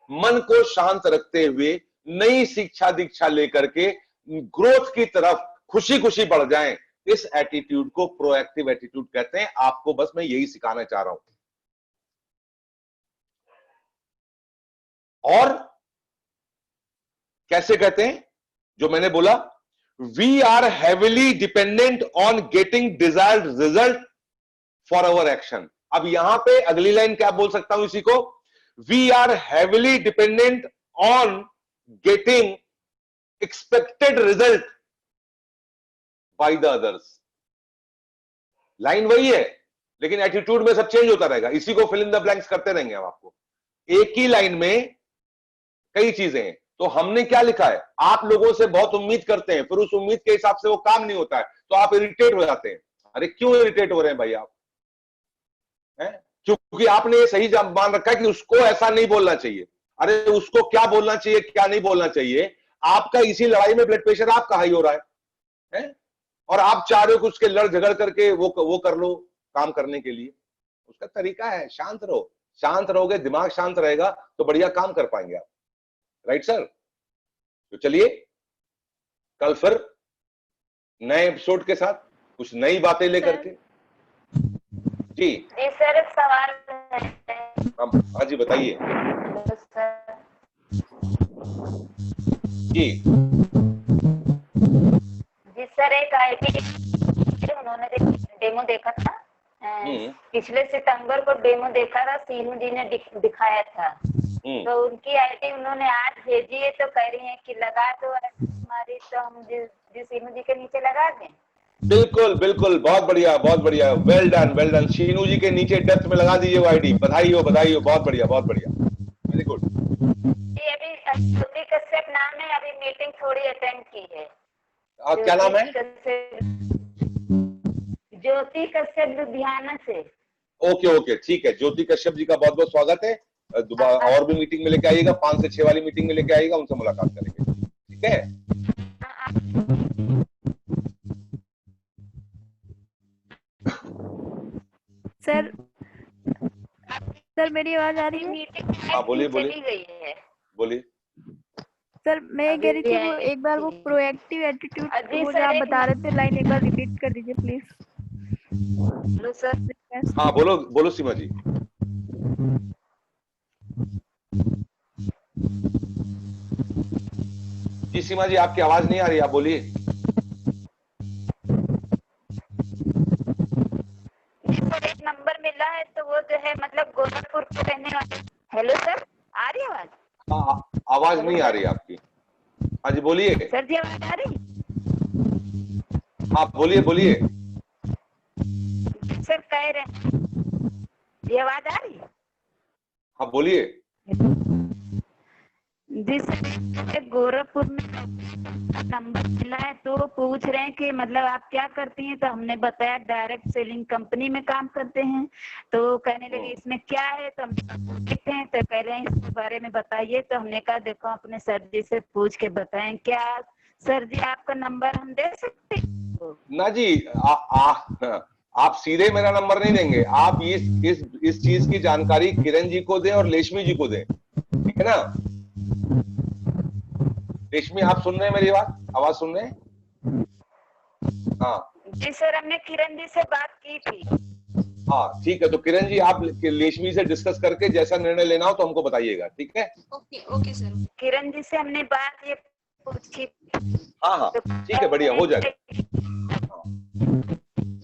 मन को शांत रखते हुए, नई शिक्षा दीक्षा लेकर के ग्रोथ की तरफ खुशी खुशी बढ़ जाएं, इस एटीट्यूड को प्रोएक्टिव एटीट्यूड कहते हैं। आपको बस मैं यही सिखाना चाह रहा हूं। और कैसे कहते हैं? जो मैंने बोला, we are heavily dependent on getting desired result for our action. अब यहां पे अगली लाइन क्या बोल सकता हूं इसी को? We are heavily dependent on getting expected result by the others. Line वही है, लेकिन एटीट्यूड में सब चेंज होता रहेगा। इसी को फिल इन द ब्लैंक्स करते रहेंगे हम आपको। एक ही लाइन में कई चीजें हैं। तो हमने क्या लिखा है? आप लोगों से बहुत उम्मीद करते हैं, फिर उस उम्मीद के हिसाब से वो काम नहीं होता है तो आप इरिटेट हो जाते हैं। अरे क्यों इरिटेट हो रहे हैं भाई आप? क्योंकि आपने ये सही मान रखा है कि उसको ऐसा नहीं बोलना चाहिए। अरे उसको क्या बोलना चाहिए, क्या नहीं बोलना चाहिए, आपका इसी लड़ाई में ब्लड प्रेशर आपका हाई हो रहा है? और आप चाह रहे हो कि उसके लड़ झगड़ करके वो कर लो काम करने के लिए। उसका तरीका है शांत रहो। शांत रहोगे, दिमाग शांत रहेगा तो बढ़िया काम कर पाएंगे आप। Right sir? तो चलिए कल फिर नए एपिसोड के साथ कुछ नई बातें लेकर के। जी सर एक सवाल है। हाँ जी बताइए जी। जी सर, एक आईटी उन्होंने डेमो देखा था पिछले सितंबर को, डेमो देखा था, सीनू जी ने दिखाया था। तो उनकी आईडी उन्होंने आज भेजी है, तो कह रही है कि लगा दो हमारी, तो हम जिस सीनू जी के नीचे लगा दें। बिल्कुल बिल्कुल, बहुत बढ़िया बहुत बढ़िया, well done well done. Sheenu ji के नीचे डेप्थ में लगा दीजिए वो आईडी। बधाई हो बहुत बढ़िया बहुत बढ़िया, वेरी गुड। जी अभी ज्योति कश्यप नाम है, अभी मीटिंग थोड़ी अटेंड की है। क्या नाम है? ज्योति कश्यप लुधियाना से। ओके ओके ठीक है, ज्योति कश्यप जी का बहुत बहुत स्वागत है। दोबारा और भी मीटिंग में लेके आइएगा, 5 से 6 वाली मीटिंग में लेके आइएगा, उनसे मुलाकात करेंगे। ठीक है। सर सर मेरी आवाज आ रही है? मीटिंग हाँ, बोलिए, बोलिए। चली गई है। बोलिए। सर मैं ये कह रही थी वो अभी एक बार वो प्रोएक्टिव एटीट्यूड अजी वो सर, जो आप एक बता रहे थे लाइन एक बार रिपीट कर दीजिए प्लीज। Hello sir. हाँ, बोलो बोलो सीमा जी। जी सीमा जी, आपकी आवाज नहीं आ रही, आप बोलिए। सर एक नंबर मिला है तो वो जो है मतलब गोरखपुर के रहने वाले। हेलो सर, आ रही आवाज? हाँ, आवाज नहीं आ रही आपकी। हाँ जी, बोलिए। सर जी आवाज आ रही? हाँ, बोलिए बोलिए। सर कह रहे ये आवाज आ रही? हाँ, बोलिए। जी सर, गोरखपुर में नंबर मिला है तो वो पूछ रहे हैं कि मतलब आप क्या करती हैं, तो हमने बताया डायरेक्ट सेलिंग कंपनी में काम करते हैं। तो कहने लगे इसमें क्या है, तो हम देखते हैं, तो कह रहे हैं इसके बारे में बताइए। तो हमने कहा देखो अपने सर जी से पूछ के बताएं। क्या सर जी आपका नंबर हम दे सकते हैं? ना जी, आप सीधे मेरा नंबर नहीं देंगे। आप इस चीज की जानकारी किरण जी को दें और लेशमी जी को दें, ठीक है ना। रेशमी, आप सुन रहे हैं मेरी बात, आवाज सुन रहे हैं? हाँ जी सर, हमने किरण जी से बात की थी। हाँ, ठीक है। तो किरण जी, आप लेशमी से डिस्कस करके जैसा निर्णय लेना हो तो हमको बताइएगा, ठीक है। Okay okay sir. Kiran ji से हमने बात ये पूछी। हाँ हाँ, ठीक है, बढ़िया हो जाएगा।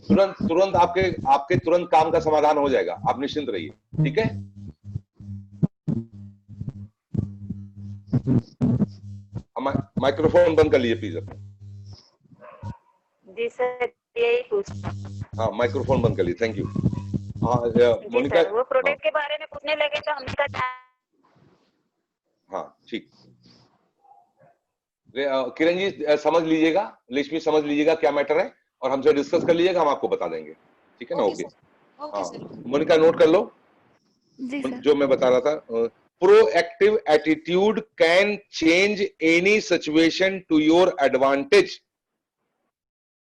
तुरंत तुरंत आपके तुरंत काम का समाधान हो जाएगा, आप निश्चिंत रहिए, ठीक है। माइक्रोफोन बंद कर लीजिए प्लीज अपना। जी सर, यही पूछ। हाँ, माइक्रोफोन बंद कर लीजिए, थैंक यू। हाँ जी मोनिका। सर, वो प्रोडक्ट के बारे में पूछने लगे तो हमने कहा हाँ ठीक। किरण जी समझ लीजिएगा, लेशमी समझ लीजिएगा क्या मैटर है और हमसे डिस्कस कर लीजिएगा, हम आपको बता देंगे, ठीक है ना। Okay. Okay sir. Monika note कर लो जी सर। जो मैं बता रहा था। Proactive attitude can change any situation to your advantage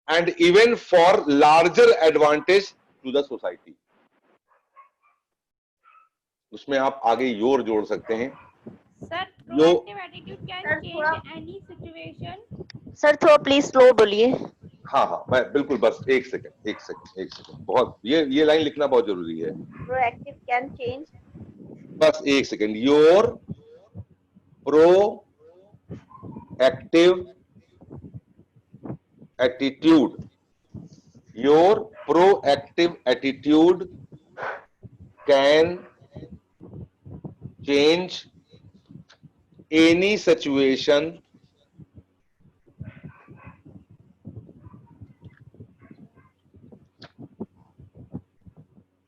and even for larger advantage to the society. उसमें आप आगे योर जोड़ सकते हैं। Sir proactive attitude can change any situation. Sir थोड़ा प्लीज स्लो बोलिए। हाँ हाँ, मैं बिल्कुल, बस एक सेकंड बहुत, ये लाइन लिखना बहुत जरूरी है। Proactive can change. बस एक second. Your pro active attitude, your proactive attitude can change any situation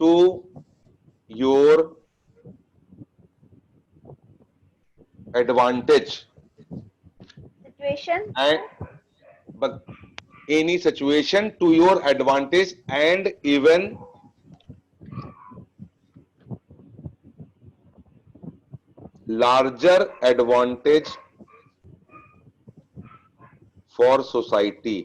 to your advantage situation and but any situation to your advantage and even larger advantage for society।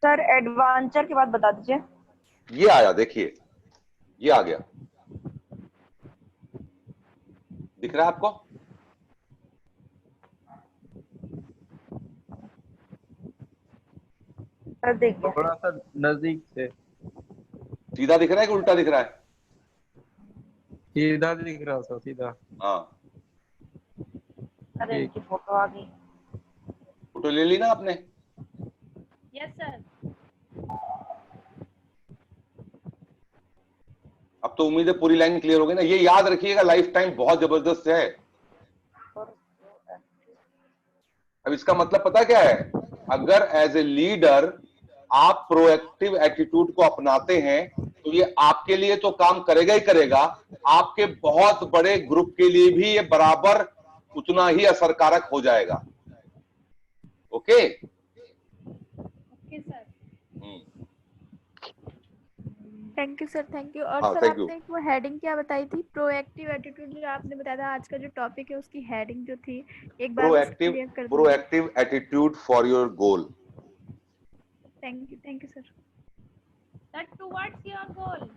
Sir adventure के बाद बता दीजिए। ये आया, देखिए ये आ गया, दिख रहा है आपको? थोड़ा सा नजदीक से। सीधा दिख रहा है कि उल्टा दिख रहा है? सीधा दिख रहा था, सीधा। हाँ, अरे इनकी फोटो आ गई। फोटो ले ली ना आपने? Yes sir. अब तो उम्मीद है पूरी लाइन क्लियर हो गई ना। ये याद रखिएगा, लाइफ टाइम बहुत जबरदस्त है। अब इसका मतलब पता क्या है? अगर एज ए लीडर आप प्रोएक्टिव एटीट्यूड को अपनाते हैं तो ये आपके लिए तो काम करेगा ही करेगा, आपके बहुत बड़े ग्रुप के लिए भी ये बराबर उतना ही असरकारक हो जाएगा। Okay okay sir. Thank you sir, thank you. और हाँ, सर thank you. आपने एक वो हेडिंग क्या बताई थी, प्रोएक्टिव एटीट्यूड, जो आपने बताया था आज का जो टॉपिक है उसकी हेडिंग जो थी, एक बार क्लियर कर दीजिए। Proactive attitude for your goal. Thank you sir. That towards your goal.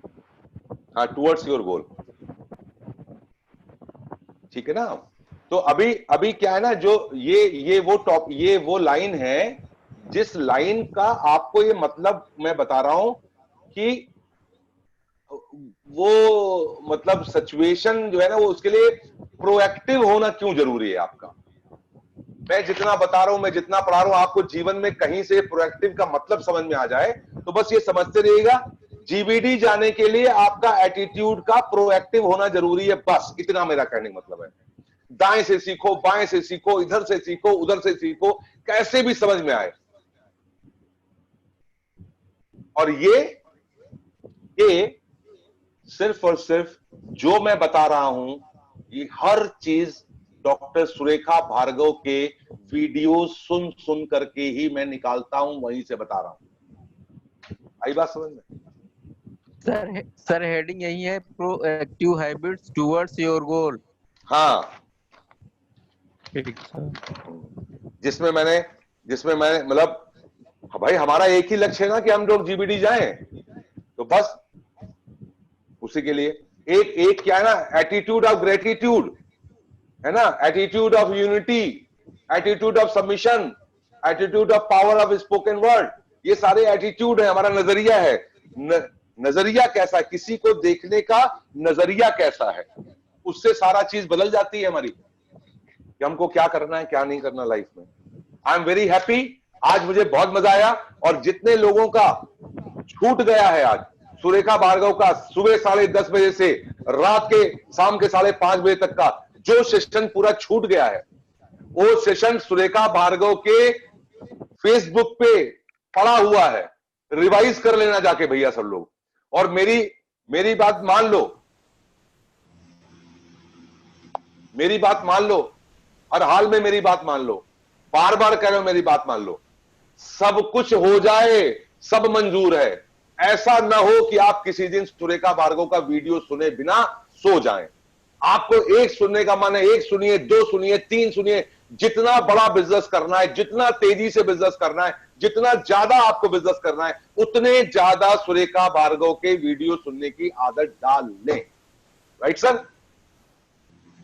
हाँ, टुवर्ड्स योर गोल, ठीक है ना। तो अभी क्या है ना, जो ये वो लाइन है जिस लाइन का आपको ये मतलब मैं बता रहा हूं कि वो मतलब सिचुएशन जो है ना, वो उसके लिए प्रोएक्टिव होना क्यों जरूरी है आपका। मैं जितना बता रहा हूं, मैं जितना पढ़ा रहा हूं, आपको जीवन में कहीं से प्रोएक्टिव का मतलब समझ में आ जाए तो बस ये समझते रहिएगा, जीबीडी जाने के लिए आपका एटीट्यूड का प्रोएक्टिव होना जरूरी है, बस इतना मेरा कहने का मतलब है। दाएं से सीखो, बाएं से सीखो, इधर से सीखो, उधर से सीखो, कैसे भी समझ में आए। और ये सिर्फ और सिर्फ जो मैं बता रहा हूं, ये हर चीज डॉक्टर सुरेखा भार्गव के वीडियो सुन सुन करके ही मैं निकालता हूं, वहीं से बता रहा हूं। आई बात समझ में? सर हेडिंग यही है, proactive habits towards your goal. हाँ, ठीक सर। जिसमें मैंने मतलब भाई हमारा एक ही लक्ष्य है ना कि हम लोग जीबीडी जाएं, तो बस उसी के लिए एक क्या है ना, एटीट्यूड ऑफ ग्रेटिट्यूड है ना, attitude of unity, attitude of submission, attitude of power of spoken word, ये सारे एटीट्यूड है, हमारा नजरिया है। नजरिया कैसा है, किसी को देखने का नजरिया कैसा है, उससे सारा चीज बदल जाती है हमारी, कि हमको क्या करना है, क्या नहीं करना लाइफ में। आई एम वेरी हैप्पी, आज मुझे बहुत मजा आया। और जितने लोगों का छूट गया है आज सुरेखा भार्गव का सुबह 10:30 बजे से रात के शाम के 5:30 बजे तक का जो सेशन पूरा छूट गया है, वो सेशन सुरेखा भार्गव के फेसबुक पे पड़ा हुआ है, रिवाइज कर लेना जाके भैया सब लोग। और मेरी बात मान लो, मेरी बात मान लो, हर हाल में मेरी बात मान लो, बार बार कह रहे हो मेरी बात मान लो। सब कुछ हो जाए, सब मंजूर है। ऐसा ना हो कि आप किसी दिन सुरेखा भार्गव का वीडियो सुने बिना सो जाएं। आपको एक सुनने का मन है, एक सुनिए, 2 सुनिए, 3 सुनिए। जितना बड़ा बिजनेस करना है, जितना तेजी से बिजनेस करना है, जितना ज्यादा आपको बिजनेस करना है, उतने ज्यादा सुरेखा भार्गव के वीडियो सुनने की आदत डाल लें। Right sir?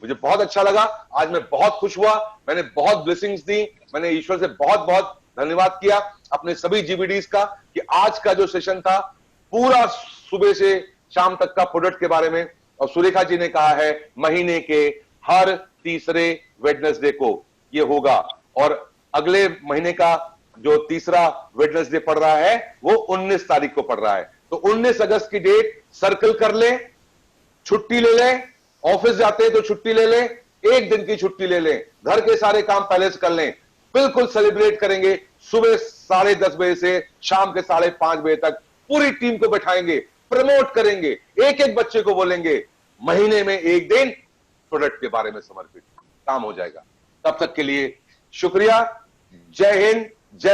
मुझे बहुत अच्छा लगा, आज मैं बहुत खुश हुआ, मैंने बहुत ब्लेसिंग्स दी, मैंने ईश्वर से बहुत बहुत धन्यवाद किया अपने सभी जीबीडीज का, कि आज का जो सेशन था पूरा सुबह से शाम तक का प्रोडक्ट के बारे में। और सुरेखा जी ने कहा है महीने के हर तीसरे वेडनेसडे को ये होगा, और अगले महीने का जो तीसरा वेडनेसडे पड़ रहा है वो 19 तारीख को पड़ रहा है। तो 19 अगस्त की डेट सर्कल कर लें, छुट्टी ले लें, ऑफिस जाते हैं तो छुट्टी ले लें, एक दिन की छुट्टी ले लें, घर के सारे काम पहले से कर लें, बिल्कुल सेलिब्रेट करेंगे। सुबह 10:30 बजे से शाम के 5:30 बजे तक पूरी टीम को बैठाएंगे, प्रमोट करेंगे, एक एक बच्चे को बोलेंगे, महीने में एक दिन प्रोडक्ट के बारे में समर्पित, काम हो जाएगा। तब तक के लिए शुक्रिया, जय हिंद, जय